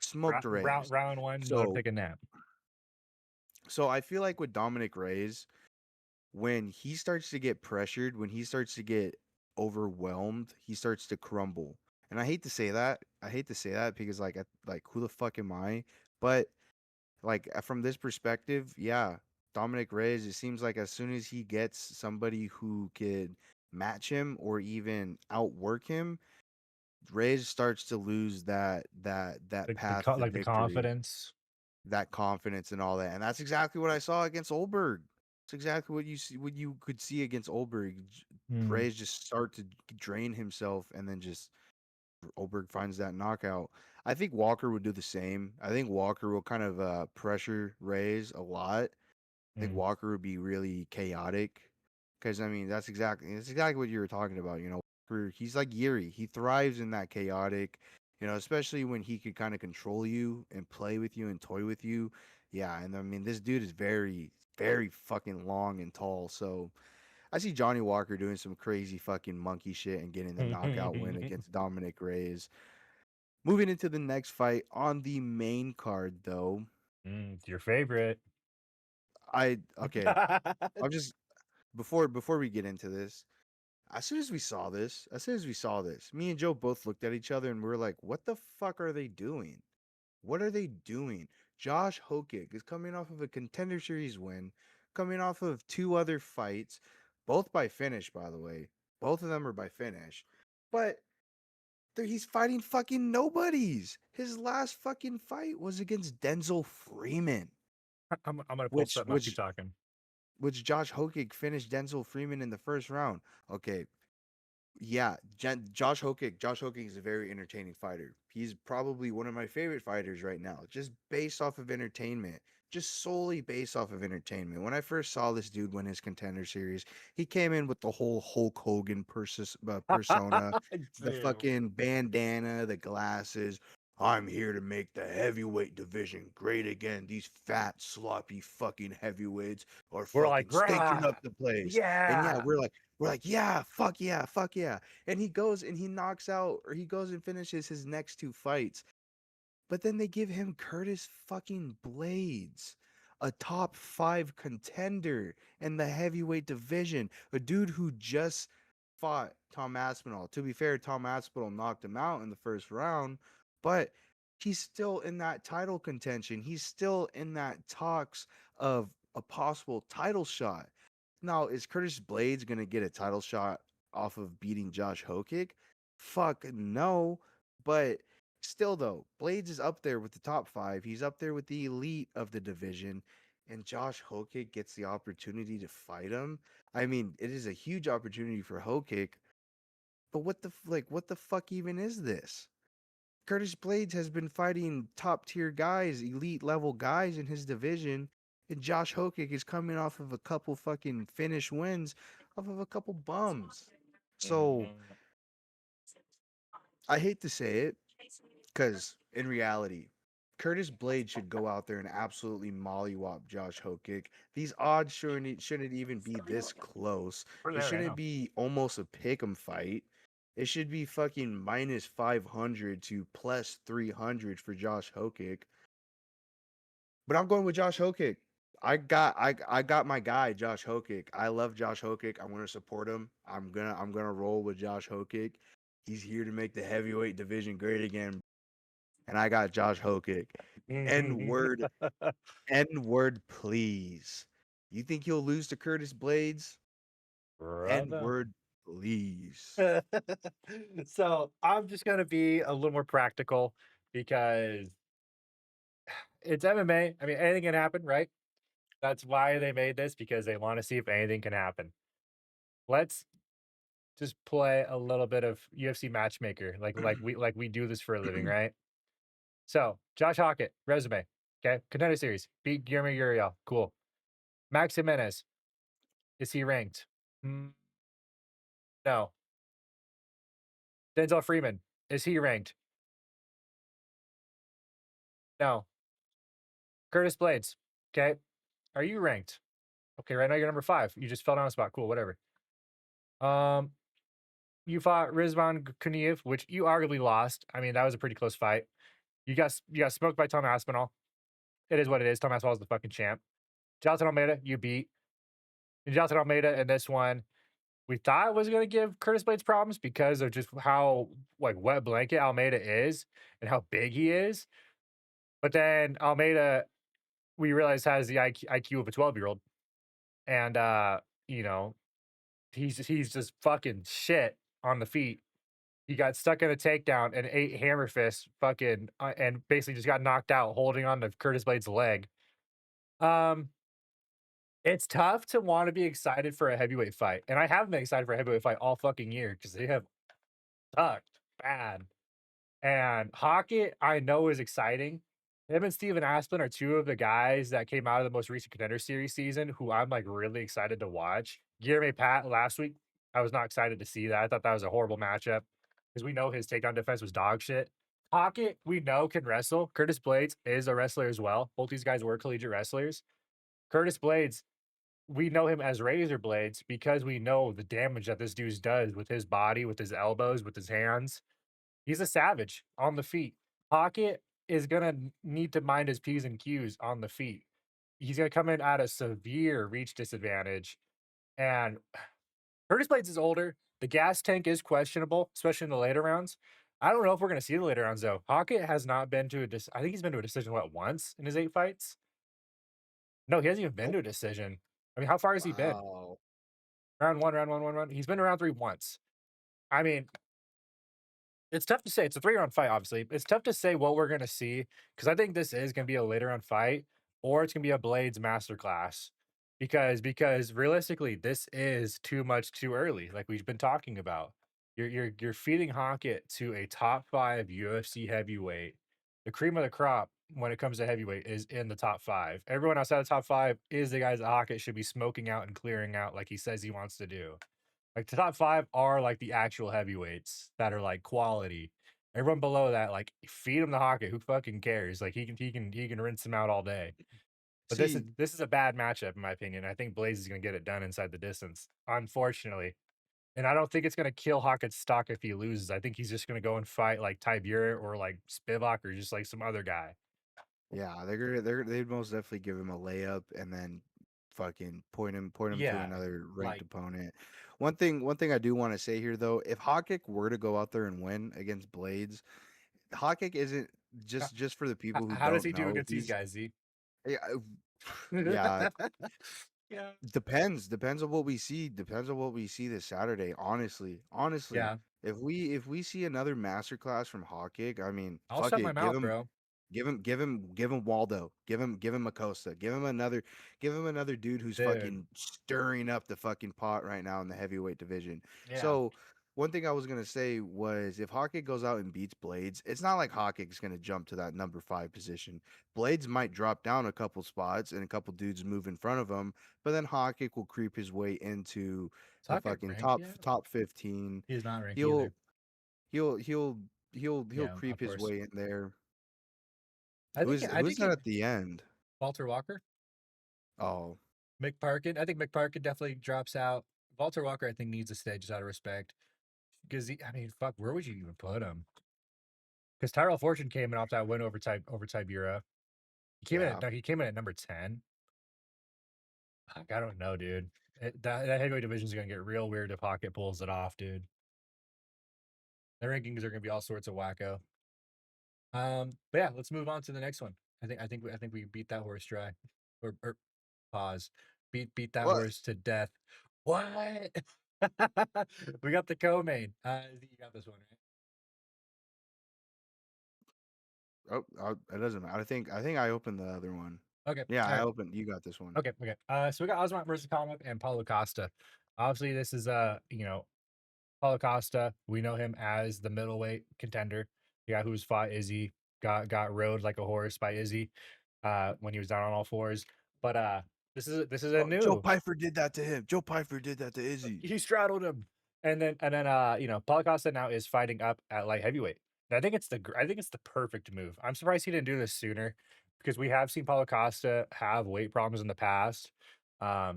Smoked Reyes. Round one, you want to So pick a nap. so I feel like with Dominic Reyes, when he starts to get pressured, when he starts to get overwhelmed, he starts to crumble. And I hate to say that. I hate to say that because like who the fuck am I? But like from this perspective, yeah, Dominic Reyes, it seems like as soon as he gets somebody who could match him or even outwork him, Reyes starts to lose that path to Like the victory, confidence. that confidence and all that. And that's exactly what I saw against Ulberg. It's exactly what you could see against Ulberg. Mm. Reyes just start to drain himself, and then just Ulberg finds that knockout. I think Walker would do the same. I think Walker will kind of pressure Reyes a lot. I think Mm. Walker would be really chaotic because I mean that's exactly what you were talking about. He's like Yuri. He thrives in that chaotic. Especially when he could kind of control you and play with you and toy with you. Yeah, and I mean this dude is very, very fucking long and tall. So I see Johnny Walker doing some crazy fucking monkey shit and getting the knockout win against Dominic Reyes. Moving into the next fight on the main card, though, Your favorite. I okay. I'll just before we get into this, as soon as we saw this, me and Joe both looked at each other and we were like, "What the fuck are they doing? What are they doing?" Josh Hokic is coming off of a contender series win, coming off of two other fights, both by finish, by the way. Both of them are by finish, but he's fighting fucking nobodies. His last fucking fight was against Denzel Freeman, I'm gonna pull which something up. Keep which talking. which Josh Hokic finished Denzel Freeman in the first round. Okay, yeah, Josh Hokic is a very entertaining fighter. He's probably one of my favorite fighters right now, just based off of entertainment, just solely based off of entertainment. When I first saw this dude win his contender series, he came in with the whole Hulk Hogan persona, the Damn. fucking bandana, the glasses. I'm here to make the heavyweight division great again. These fat, sloppy fucking heavyweights are We're like, fucking stinking up "Rah! the place. And yeah, Yeah." we're like, yeah, fuck yeah, fuck yeah. And he goes and he knocks out, or he goes and finishes his next two fights. But then they give him Curtis fucking Blades, a top five contender in the heavyweight division, a dude who just fought Tom Aspinall. To be fair, Tom Aspinall knocked him out in the first round, but he's still in that title contention. He's still in that talks of a possible title shot. Now, is Curtis Blades going to get a title shot off of beating Josh Hokic? Fuck no. But still, though, Blades is up there with the top five. He's up there with the elite of the division. And Josh Hokic gets the opportunity to fight him. I mean, it is a huge opportunity for Hokic. But what the fuck even is this? Curtis Blades has been fighting top tier guys, elite level guys in his division, and Josh Hokic is coming off of a couple fucking finish wins off of a couple bums. So Mhm. I hate to say it, because in reality, Curtis Blade should go out there and absolutely mollywop Josh Hokic. These odds shouldn't even be this close. We're It there right shouldn't now. be almost a pick 'em fight. It should be fucking minus 500 to plus 300 for Josh Hokic. But I'm going with Josh Hokic. I got my guy Josh Hokic. I love Josh Hokic. I want to support him. I'm gonna roll with Josh Hokic. He's here to make the heavyweight division great again, and I got Josh Hokic. N word, N word, please. You think he'll lose to Curtis Blades? N Brother. word, please. So, I'm just gonna be a little more practical because it's MMA. I mean, anything can happen, right? That's why they made this, because they wanna see if anything can happen. Let's just play a little bit of UFC matchmaker, like we do this for a living, right? So, Josh Hockett, resume, okay? Contender series, beat Guillermo Uriel, cool. Max Jimenez, is he ranked? Mm, no. Denzel Freeman, is he ranked? No. Curtis Blades, okay? Are you ranked? Okay, right now you're number 5. You just fell down a spot. Cool, whatever. Um, you fought Rizvan Kuniev, which you arguably lost. I mean, that was a pretty close fight. You got smoked by Tom Aspinall. It is what it is. Tom Aspinall is the fucking champ. Jonathan Almeida, you beat. And Jonathan Almeida in this one, we thought was going to give Curtis Blades problems because of just how like wet blanket Almeida is and how big he is. But then Almeida, we realized has the IQ of a 12-year-old, and you know, he's just fucking shit on the feet. He got stuck in a takedown and ate hammer fists, fucking, and basically just got knocked out holding on to Curtis Blades' leg. Um, it's tough to want to be excited for a heavyweight fight, and I haven't been excited for a heavyweight fight all fucking year because they have sucked bad. And Hockett, I know is exciting. Him and Steven Aspen are two of the guys that came out of the most recent Contender Series season who I'm like really excited to watch. Guillermo Pat last week, I was not excited to see that. I thought that was a horrible matchup because we know his takedown defense was dog shit. Pocket, we know can wrestle. Curtis Blades is a wrestler as well. Both these guys were collegiate wrestlers. Curtis Blades, we know him as Razor Blades because we know the damage that this dude does with his body, with his elbows, with his hands. He's a savage on the feet. Pocket is gonna need to mind his P's and Q's on the feet. He's gonna come in at a severe reach disadvantage. And Curtis Blades is older. The gas tank is questionable, especially in the later rounds. I don't know if we're going to see the later rounds though. Hockett has not been to I think he's been to a decision what once in his 8 fights. No, he hasn't even been Nope. to a decision. I mean, how far has he been? Wow. Round one, round one, one round. He's been to round three once. I mean, it's tough to say. It's a 3 round fight, obviously. It's tough to say what we're gonna see because I think this is gonna be a later round fight or it's gonna be a Blades masterclass. Because realistically, this is too much too early, like we've been talking about. You're feeding Hockett to a top 5 UFC heavyweight. The cream of the crop when it comes to heavyweight is in the top 5. Everyone outside the top 5 is the guys that Hockett should be smoking out and clearing out like he says he wants to do. Like the top 5 are like the actual heavyweights that are like quality. Everyone below that, like feed him the Hockett. Who fucking cares? Like he can rinse him out all day. But this is See, this is a bad matchup in my opinion. I think Blaze is gonna get it done inside the distance, unfortunately. And I don't think it's gonna kill Hockett's stock if he loses. I think he's just gonna go and fight like Tybura or like Spivak or just like some other guy. yeah, they'd most definitely give him a layup and then fucking point him to Yeah, another ranked like opponent. One thing I do want to say here though, if Hawkick were to go out there and win against Blades, Hawkick isn't how, just for the people who how does don't he do know. against these guys, Z? Yeah, yeah, Yeah. depends on what we see. Depends on what we see this Saturday. Honestly, Yeah. if we see another masterclass from Hawkick, I mean, I'll fuck shut my it, give mouth, him bro. give him Waldo. Give him Acosta. Give him another dude who's Dude. fucking stirring up the fucking pot right now in the heavyweight division. Yeah. So one thing I was gonna say was if Hawkick goes out and beats Blades, it's not like Hawkick's gonna jump to that number 5 position. Blades might drop down a couple spots and a couple dudes move in front of him, but then Hawkick will creep his way into Is the Hockett fucking ranked top yet? top 15. He is not ranked He'll either. he'll he'll he'll Yeah, creep of his course. way in there. I Who think is I who is think that it at the end? Walter Walker, Oh, McParkin. I think McParkin definitely drops out. Walter Walker, I think, needs to stay just out of respect. Because I mean, fuck, where would you even put him? Because Tyrell Fortune came in off that win over Tybura. He came in yeah. at no, he came in at number 10. Fuck, I don't know, dude. That heavyweight division is gonna get real weird if Pocket pulls it off, dude. The rankings are gonna be all sorts of wacko. But yeah, let's move on to the next one. I think we beat that horse dry. Or pause. Beat that What? horse to death. What? We got the co-main. I think you got this one, right? Oh, it doesn't matter. I think I opened the other one. Okay. Yeah, All I right. opened. You got this one. Okay. Okay. So we got Osmont versus Khamzat and Paulo Costa. Obviously, this is Paulo Costa. We know him as the middleweight contender. The guy who's fought Izzy, got rode like a horse by Izzy when he was down on all fours. But this is a Oh, Joe new. Piper did that to him. Joe Piper did that to Izzy. He straddled him. And then Paulo Costa now is fighting up at light heavyweight. And I think it's the perfect move. I'm surprised he didn't do this sooner because we have seen Paulo Costa have weight problems in the past. I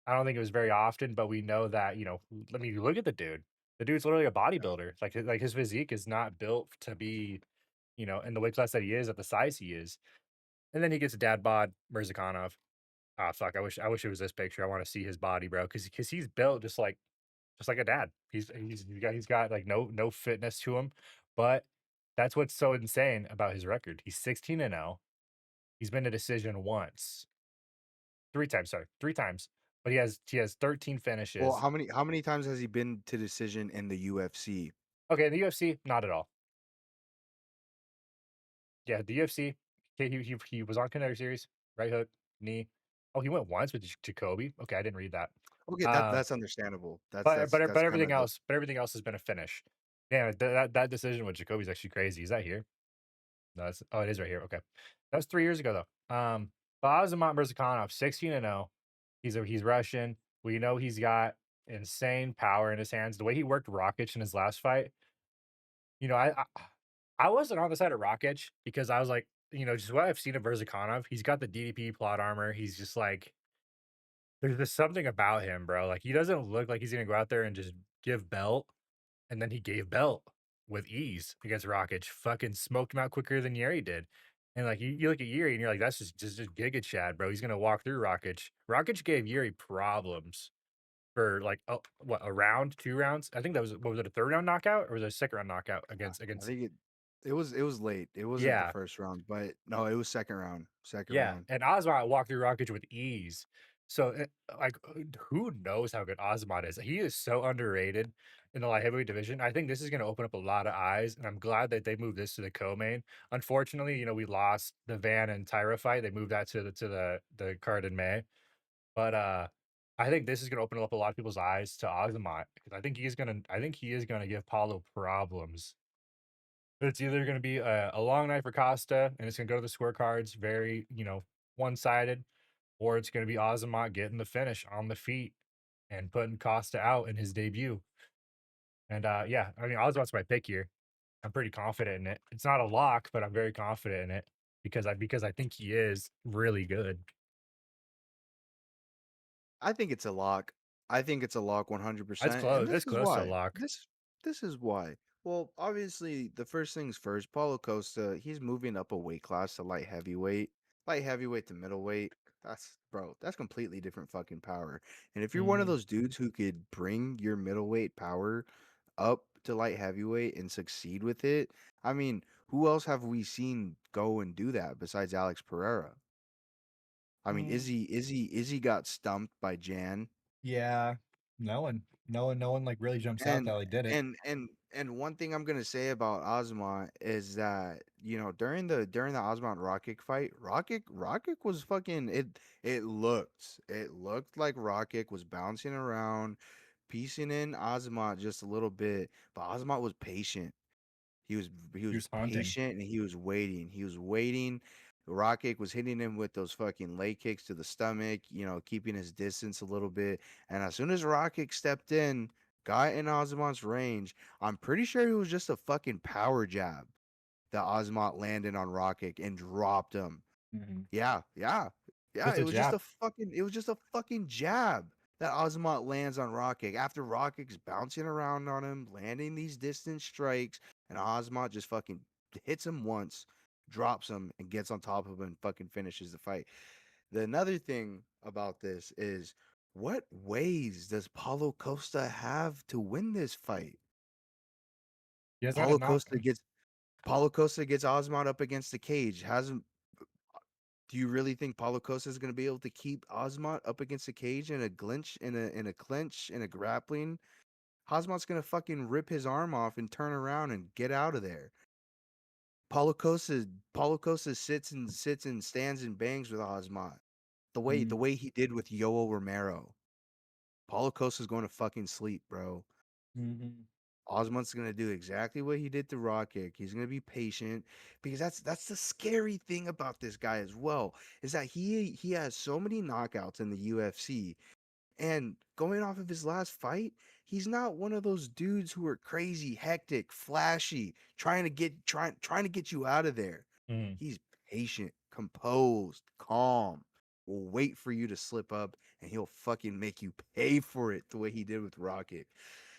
don't think it was very often, but we know that, I mean, you look at the dude. The dude's literally a Yeah. bodybuilder. Like his physique is not built to be, in the weight class that he is, at the size he is. And then he gets a dad bod, Mirzakhanov. Ah, fuck. I wish it was this picture. I want to see his body, bro. Because he's built just like a dad. He's got like no fitness to him, but that's what's so insane about his record. He's 16-0. He's been a decision once, 3 times, sorry, 3 times, but he has 13 Well, finishes. how many times has he been to decision in the UFC? Okay, in the UFC, not at all. Yeah, the UFC. Okay, he was on Contender Series, right hook, knee. Oh, he went once with Jacoby. Okay, I didn't read that. Okay, that Uh, that's understandable. That's but that's but that's but kind everything of the else, but everything else has been a finish. Yeah, that decision with Jacoby's actually crazy. Is that here? No, it is right here. Okay. That was 3 years ago though. Bozimot Mirzakhanov, 16-0. He's Russian. We know he's got insane power in his hands. The way he worked Rockich in his last fight, you know, I wasn't on the side of Rakic because I was like, just what I've seen of Verzakhanov, he's got the DDP plot armor. He's just like, there's just something about him, bro. Like he doesn't look like he's gonna go out there and just give belt. And then he gave belt with ease against Rakic. Fucking smoked him out quicker than Yuri did. And like you look at Yuri and you're like, that's just Giga Chad, bro. He's gonna walk through Rakic. Rakic gave Yuri problems for like what, a round, 2 rounds? I think that was, what was it, a third round knockout or was it a second round knockout I against think it was late. It wasn't the yeah. first round, but no, it was second round. Second Yeah, round. and Ozma walked through Rakic with ease. So, like, who knows how good Ozma is? He is so underrated in the light heavyweight division. I think this is going to open up a lot of eyes, and I'm glad that they moved this to the co-main. Unfortunately, we lost the Van and Tyra fight. They moved that to the card in May, but I think this is going to open up a lot of people's eyes to Ozma because I think he is gonna give Paulo problems. It's either gonna be a long night for Costa, and it's gonna go to the scorecards very, one-sided, or it's gonna be Azamat getting the finish on the feet and putting Costa out in his debut. And, yeah, I mean, Azamat's my pick here. I'm pretty confident in it. It's not a lock, but I'm very confident in it because I think he is really good. I think it's a lock. I think it's a lock That's 100%, and close. this It's is close to a why. lock. This is why. Well, obviously, the first things first, Paulo Costa, he's moving up a weight class to light heavyweight. Light heavyweight to middleweight. That's completely different fucking power. And if you're one of Mhm. those dudes who could bring your middleweight power up to light heavyweight and succeed with it, I mean, who else have we seen go and do that besides Alex Pereira? I mean, Mm, Izzy got stumped by Jan. yeah. No one, like, really jumps out And that, like, did it. and one thing I'm gonna say about Ozma is that during the Ozma and Rocket fight, Rocket was fucking it looked like Rocket was bouncing around, piecing in Ozma just a little bit, but Ozma was patient. He He was was haunting. patient and he was waiting. He was waiting. Rocket was hitting him with those fucking leg kicks to the stomach, keeping his distance a little bit. And as soon as Rocket stepped in, got in Osmond's range, I'm pretty sure it was just a fucking power jab that Osmond landed on Rocket and dropped him. Mhm. Yeah, yeah, yeah. Just It a was just jab. a fucking jab that Ozma lands on Rocket after Rocket's bouncing around on him, landing these distant strikes, and Ozma just fucking hits him once, drops him, and gets on top of him and fucking finishes the fight. The another thing about this is what ways does Paulo Costa have to win this fight? He doesn't have a Paulo knock. Costa gets Paulo Costa gets Ozma up against the cage. Hasn't Do you really think Paulo Costa is going to be able to keep Osmont up against the cage in a clinch, in a clinch, in a grappling? Osmont's going to fucking rip his arm off and turn around and get out of there. Paulo Costa sits and stands and bangs with Osmont. The way he did with Yoel Romero. Paulo Costa's going to fucking sleep, bro. Mhm. Osmont's gonna do exactly what he did to Rocket. He's gonna be patient because that's the scary thing about this guy as well, is that he has so many knockouts in the UFC. And going off of his last fight, he's not one of those dudes who are crazy, hectic, flashy, trying to get you out of there. Mhm. He's patient, composed, calm. Will wait for you to slip up and he'll fucking make you pay for it the way he did with Rocket.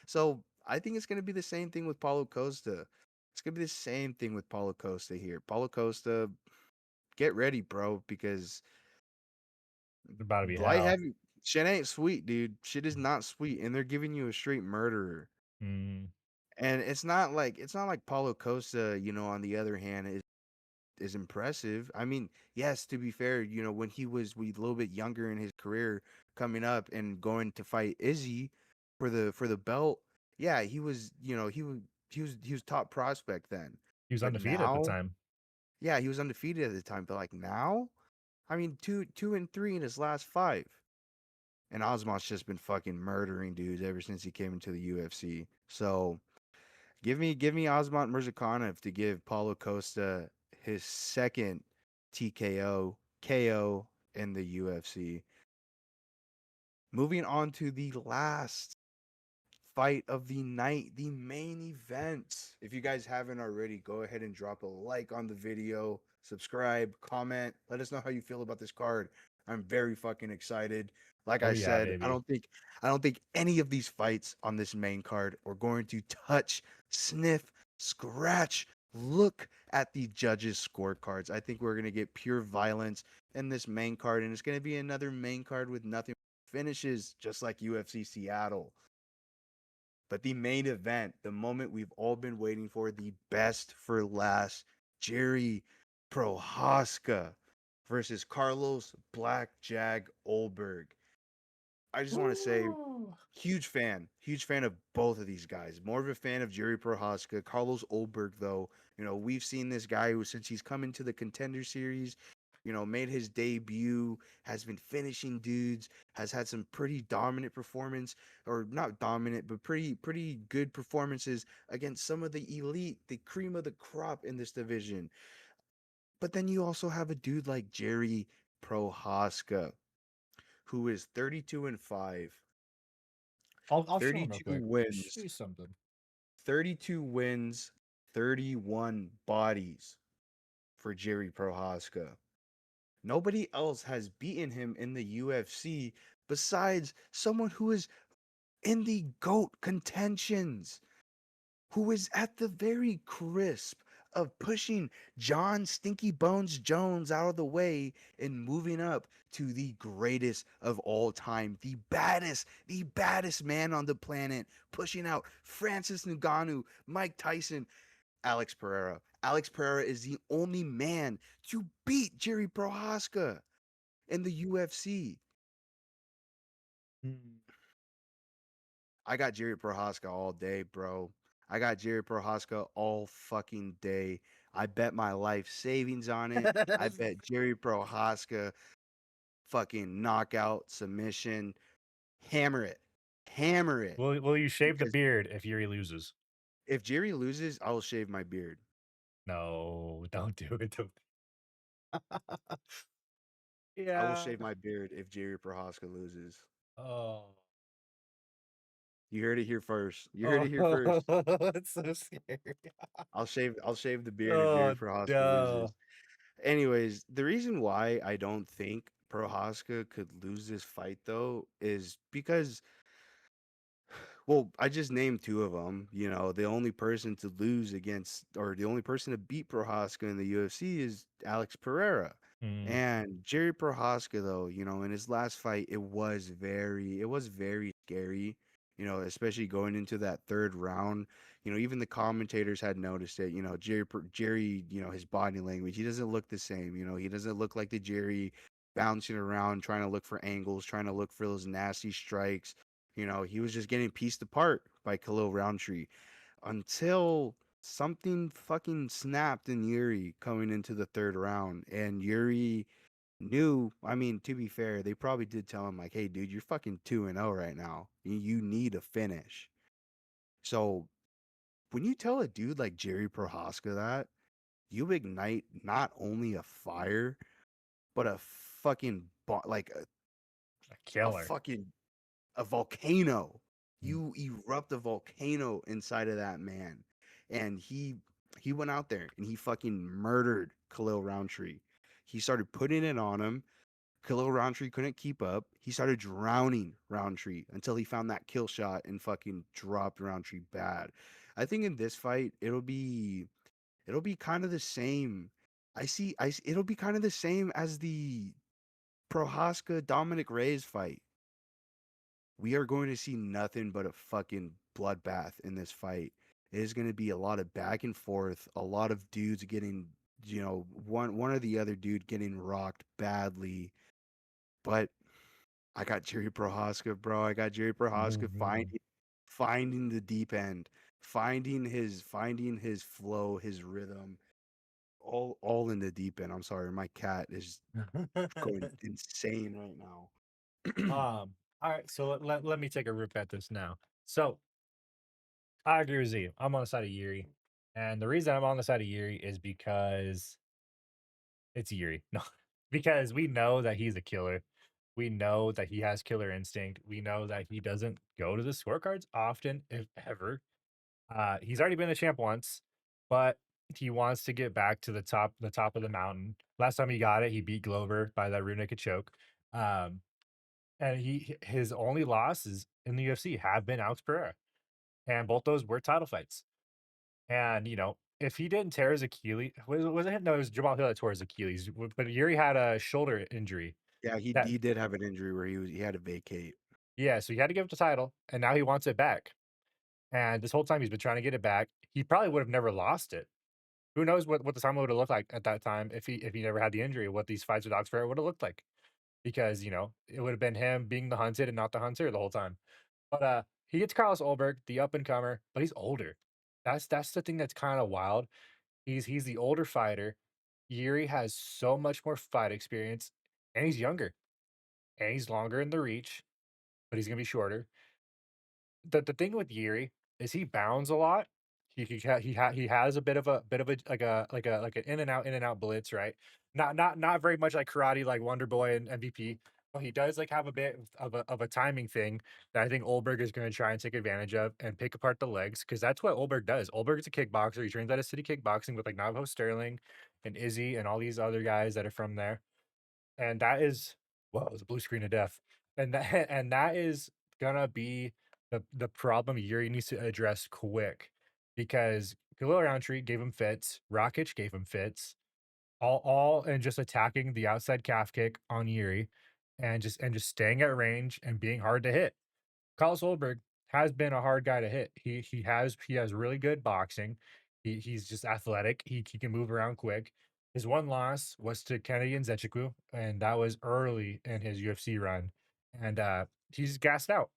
So I think it's gonna be the same thing with Paulo Costa. It's gonna be the same thing with Paulo Costa here. Paulo Costa, get ready, bro, because It's about to be light hell. heavy shit ain't sweet, dude. Shit is not sweet, and they're giving you a straight murderer. Mhm. And it's not like Paulo Costa, on the other hand, is impressive. I mean, yes, to be fair, when he was a little bit younger in his career, coming up and going to fight Izzy for the belt, yeah, he was top prospect then. He was But undefeated at the now, time. yeah, he was undefeated at the time. But like now, I mean, two and three in his last five. And Osmond's just been fucking murdering dudes ever since he came into the UFC. So give me Osmond Mirzakhanov to give Paulo Costa his second TKO KO in the UFC. Moving on to the last fight of the night, the main event. If you guys haven't already, go ahead and drop a like on the video, subscribe, comment, let us know how you feel about this card. I'm very fucking excited. Like Oh I yeah, said, baby. I don't think any of these fights on this main card are going to touch, sniff, scratch, look at the judges' scorecards. I think we're going to get pure violence in this main card, and it's going to be another main card with nothing finishes, just like UFC Seattle. But the main event, the moment we've all been waiting for, the best for last, Jerry Prochazka versus Carlos Black Jag Ulberg. I just want to say, Ooh. huge fan of both of these guys. More of a fan of Jerry Prohaska. Carlos Ulberg, though, we've seen this guy who, since he's come into the Contender Series, made his debut, has been finishing dudes, has had some pretty dominant performance, or not dominant, but pretty good performances against some of the elite, the cream of the crop in this division. But then you also have a dude like Jerry Prohaska, who is 32-5, I'll show him real 32 quick. wins, Show you something. 32 wins, 31 bodies for Jerry Prohaska. Nobody else has beaten him in the UFC besides someone who is in the GOAT contentions, who is at the very crisp of pushing John Stinky Bones Jones out of the way and moving up to the greatest of all time, the baddest man on the planet, pushing out Francis Ngannou, Mike Tyson, Alex Pereira. Alex Pereira is the only man to beat Jerry Prohaska in the UFC. Mm. I got Jerry Prohaska all day, bro. I got Jerry Prohaska all fucking day. I bet my life savings on it. I bet Jerry Prohaska fucking knockout, submission, hammer it. Hammer it. Will you shave the Because beard if Yuri loses? if Jerry loses, I will shave my beard. No, don't do it. Don't. I will Yeah. shave my beard if Jerry Prohaska loses. Oh. You heard it here first. You heard Oh, it here first. it's so scary. I'll shave the beard if Jerry Oh Prohaska loses. no. Anyways, the reason why I don't think Prohaska could lose this fight though is because, well, I just named two of them. The only person to lose against, or the only person to beat Prohaska in the UFC is Alex Pereira. Mm, And Jerry Prohaska, though, in his last fight, it was very scary. Especially going into that third round. Even the commentators had noticed it. Jerry, his body language, he doesn't look the same. He doesn't look like the Jerry bouncing around, trying to look for angles, trying to look for those nasty strikes. He was just getting pieced apart by Khalil Roundtree until something fucking snapped in Yuri coming into the third round. And Yuri knew, I mean, to be fair, they probably did tell him, like, hey, dude, you're fucking 2-0 right now. You need a finish. So when you tell a dude like Jerry Prohaska that, you ignite not only a fire, but a fucking, like a a killer. fucking a volcano. Mm. You erupt a volcano inside of that man. And he went out there and he fucking murdered Khalil Roundtree. He started putting it on him. Khalil Roundtree couldn't keep up. He started drowning Roundtree until he found that kill shot and fucking dropped Roundtree bad. I think in this fight it'll be kind of the same. It'll be kind of the same as the Prohaska Dominic Reyes fight. We are going to see nothing but a fucking bloodbath in this fight. It is going to be a lot of back and forth, a lot of dudes getting, one or the other dude getting rocked badly. But I got Jerry Prohaska, bro. I got Jerry Prohaska Mhm. finding the deep end, finding his flow, his rhythm, all in the deep end. I'm sorry, my cat is going insane right now. All right, so let me take a rip at this now. So I agree with Z. I'm on the side of Yuri. And the reason I'm on the side of Yuri is because it's Yuri. No, because we know that he's a killer. We know that he has killer instinct. We know that he doesn't go to the scorecards often, if ever. He's already been a champ once, but he wants to get back to the top of the mountain. Last time he got it, he beat Glover by that rear naked choke. Um, and his only losses in the UFC have been Alex Pereira, and both those were title fights. And if he didn't tear his Achilles, was it him? No, it was Jamal Hill that tore his Achilles. But Yuri had a shoulder injury. Yeah, he That he did have an injury where he had to vacate. Yeah, so he had to give up the title, and now he wants it back. And this whole time he's been trying to get it back. He probably would have never lost it. Who knows what the timeline would have looked like at that time if he never had the injury, what these fights with Alex Pereira would have looked like. Because, it would have been him being the hunted and not the hunter the whole time. But he gets Carlos Ulberg, the up and comer, but he's older. That's the thing that's kind of wild. He's the older fighter. Yuri has so much more fight experience, and he's younger, and he's longer in the reach, but he's gonna be shorter. The thing with Yuri is he bounds a lot. He has a bit of a like an in and out blitz, right? Not very much like karate, like Wonder Boy and MVP. But he does like have a bit of a timing thing that I think Ulberg is going to try and take advantage of and pick apart the legs because that's what Ulberg does. Ulberg is a kickboxer. He trains out of City Kickboxing with like Navajo Sterling and Izzy and all these other guys that are from there. And that is whoa, it was a blue screen of death. And that and that is gonna be the problem Yuri needs to address quick because Khalil Roundtree gave him fits, Rakic gave him fits, all and just attacking the outside calf kick on Yuri and just staying at range and being hard to hit. Carlos Ulberg has been a hard guy to hit. He has really good boxing. He's just athletic. He can move around quick. His one loss was to Kennedy and Nzechukwu, and that was early in his UFC run. And he's gassed out.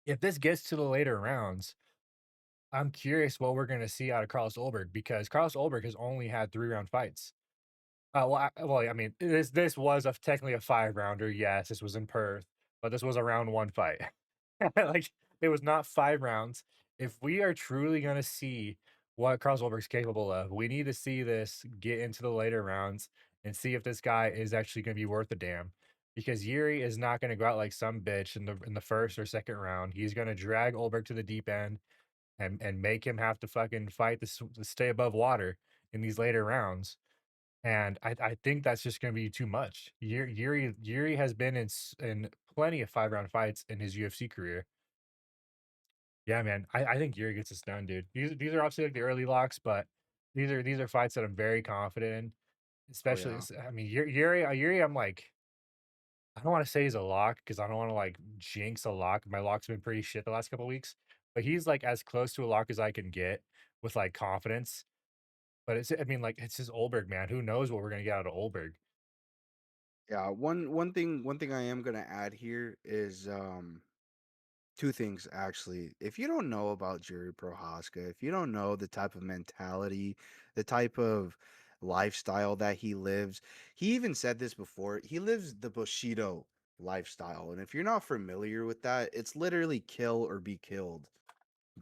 If this gets to the later rounds, I'm curious what we're gonna see out of Carlos Ulberg because Carlos Ulberg has only had 3-round fights. I mean, this was technically a 5-rounder. Yes, this was in Perth, but this was a round 1 fight. Like, it was not 5 rounds. If we are truly gonna see what Carlos Ulberg's capable of, we need to see this get into the later rounds and see if this guy is actually gonna be worth a damn. Because Yuri is not gonna go out like some bitch in the 1st or 2nd round. He's gonna drag Ulberg to the deep end and make him have to fucking fight to stay above water in these later rounds. And I think that's just gonna be too much. Yuri has been in plenty of 5-round fights in his UFC career. Yeah, man. I think Yuri gets this done, dude. These are obviously like the early locks, but these are fights that I'm very confident in. Oh Especially, yeah. I mean, Yuri, I'm like, I don't want to say he's a lock because I don't want to like jinx a lock. My lock's been pretty shit the last couple weeks, but he's like as close to a lock as I can get with like confidence. But I mean, like it's his Ulberg, man. Who knows what we're gonna get out of Ulberg? Yeah, one thing I am gonna add here is two things actually. If you don't know about Jerry Prochazka, if you don't know the type of mentality, the type of lifestyle that he lives, he even said this before. He lives the Bushido lifestyle, and if you're not familiar with that, it's literally kill or be killed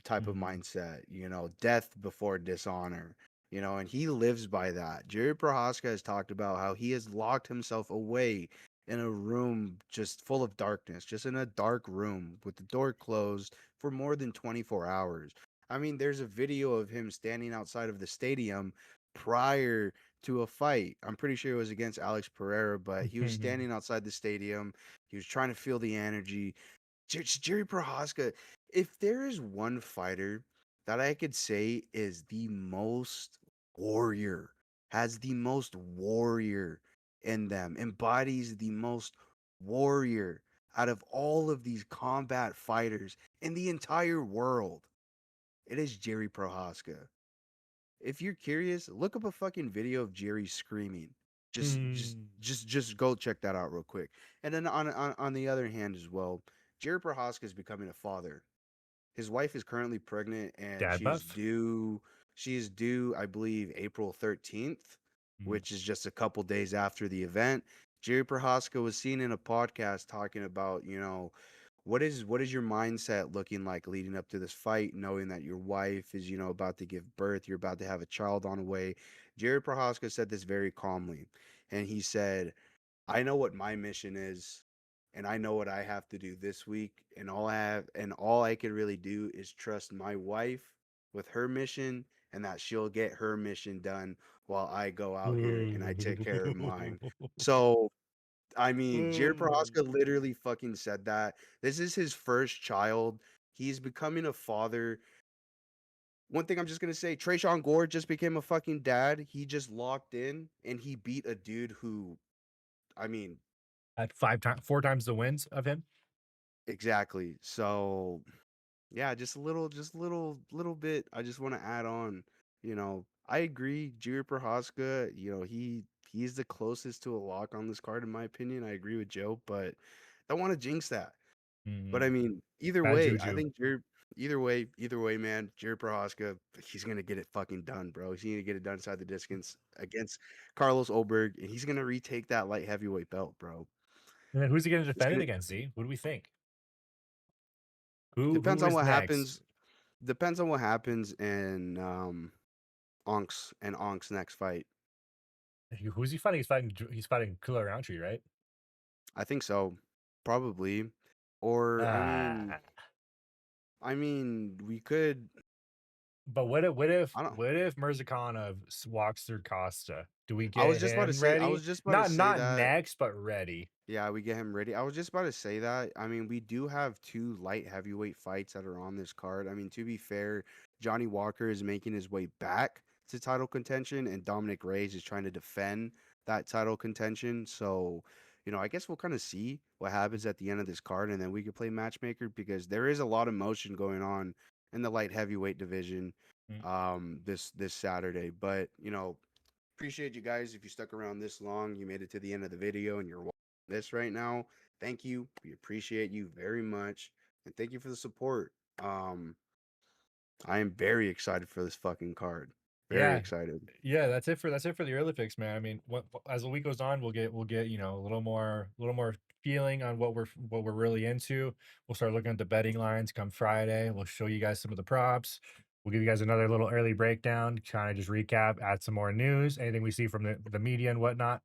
type of Mhm. mindset, death before dishonor, and he lives by that. Jerry Prohaska has talked about how he has locked himself away in a room just full of darkness, just in a dark room with the door closed for more than 24 hours. I mean, there's a video of him standing outside of the stadium prior to a fight. I'm pretty sure it was against Alex Pereira, but he was standing outside the stadium. He was trying to feel the energy. Jerry Prohaska, if there is one fighter that I could say is the most warrior, has the most warrior in them, embodies the most warrior out of all of these combat fighters in the entire world, it is Jerry Prohaska. If you're curious, look up a fucking video of Jerry screaming. Just just Mm. just just go check that out real quick. And then on the other hand as well, Jerry Prohaska is becoming a father. His wife is currently pregnant and Dad buff? she is due, I believe, April 13th, Mm. which is just a couple days after the event. Jerry Prohaska was seen in a podcast talking about, what is your mindset looking like leading up to this fight, knowing that your wife is, about to give birth, you're about to have a child on the way. Jerry Prohaska said this very calmly. And he said, I know what my mission is. and I know what I have to do this week, and all I can really do is trust my wife with her mission, and that she'll get her mission done while I go out here and I take care of mine. So, I mean, Jared Mm. Prochazka literally fucking said that. This is his first child. He's becoming a father. One thing I'm just gonna say, Trayshawn Gore just became a fucking dad. He just locked in and he beat a dude who, I mean, At 4 times the wins of him. exactly. So yeah, just a little bit. I just want to add on. I agree. Jiri Prohaska, he's the closest to a lock on this card in my opinion. I agree with Joe, but don't want to jinx that. But I Mhm. mean, either Bad way, I juju. think either way, man, Jared Prohaska, he's gonna get it fucking done, bro. He's gonna get it done inside the distance against Carlos Ulberg, and he's gonna retake that light heavyweight belt, bro. And then who's he gonna It's defend it gonna against, Z? Who do we think? Who depends on is what next? happens. Depends on what happens in Onk's next fight. Who's he fighting? He's fighting Killer Roundtree, right? I think so, probably. Or Ah, I mean, we could. but what if what if I don't. what if Mirzakhanov walks through Costa? Do we I was get just about to him say. I ready? was just about to Not say not that. next, but ready. Yeah, we get him ready. I was just about to say that. I mean, we do have two light heavyweight fights that are on this card. I mean, to be fair, Johnny Walker is making his way back to title contention, and Dominic Reyes is trying to defend that title contention. So, I guess we'll kind of see what happens at the end of this card, and then we could play matchmaker because there is a lot of motion going on in the light heavyweight division Mm. this Saturday. But, appreciate you guys. If you stuck around this long, you made it to the end of the video and you're watching this right now. Thank you. We appreciate you very much. And thank you for the support. I am very excited for this fucking card. Very Yeah, excited. yeah. That's it for the early picks, man. I mean, as the week goes on, we'll get a little more feeling on what we're really into. We'll start looking at the betting lines come Friday. We'll show you guys some of the props. We'll give you guys another little early breakdown, kind of just recap, add some more news, anything we see from the media and whatnot.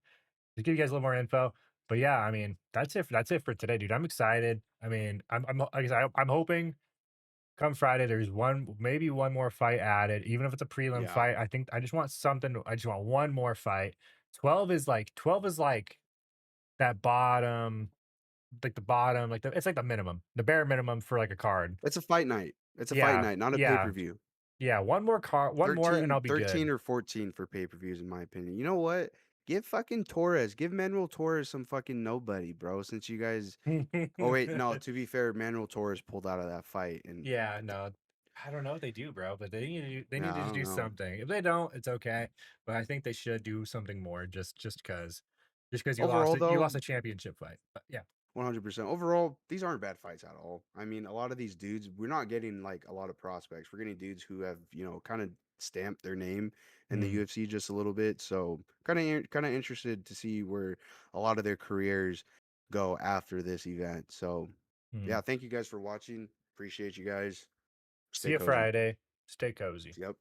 Just give you guys a little more info. But yeah, I mean, that's it for today, dude. I'm excited. I mean, like I said, I'm hoping come Friday, there's maybe one more fight added, even if it's a prelim Yeah. fight. I think I just want something. I just want one more fight. 12 is like that bottom, like the bottom, it's like the minimum, the bare minimum for like a card. It's a fight night. It's a fight Yeah, night, not a yeah, pay-per-view. yeah. One more, and 13, I'll be 13 good. or 14 for pay-per-views in my opinion. You know what? Give fucking Torres, give Manuel Torres some fucking nobody, bro. Since you guys Oh wait, no, to be fair, Manuel Torres pulled out of that fight and Yeah, no, I don't know what they do, bro, but they yeah, need I to don't do know. something. If they don't, it's okay. But I think they should do something more, just because Overall you though, lost a championship fight. But yeah. 100%. Overall, these aren't bad fights at all. I mean, a lot of these dudes, we're not getting like a lot of prospects. We're getting dudes who have, kind of stamped their name in the Mm, UFC just a little bit. So, kind of interested to see where a lot of their careers go after this event. So, mm. yeah, thank you guys for watching. Appreciate you guys. See Stay you cozy. Friday. Stay cozy. Yep.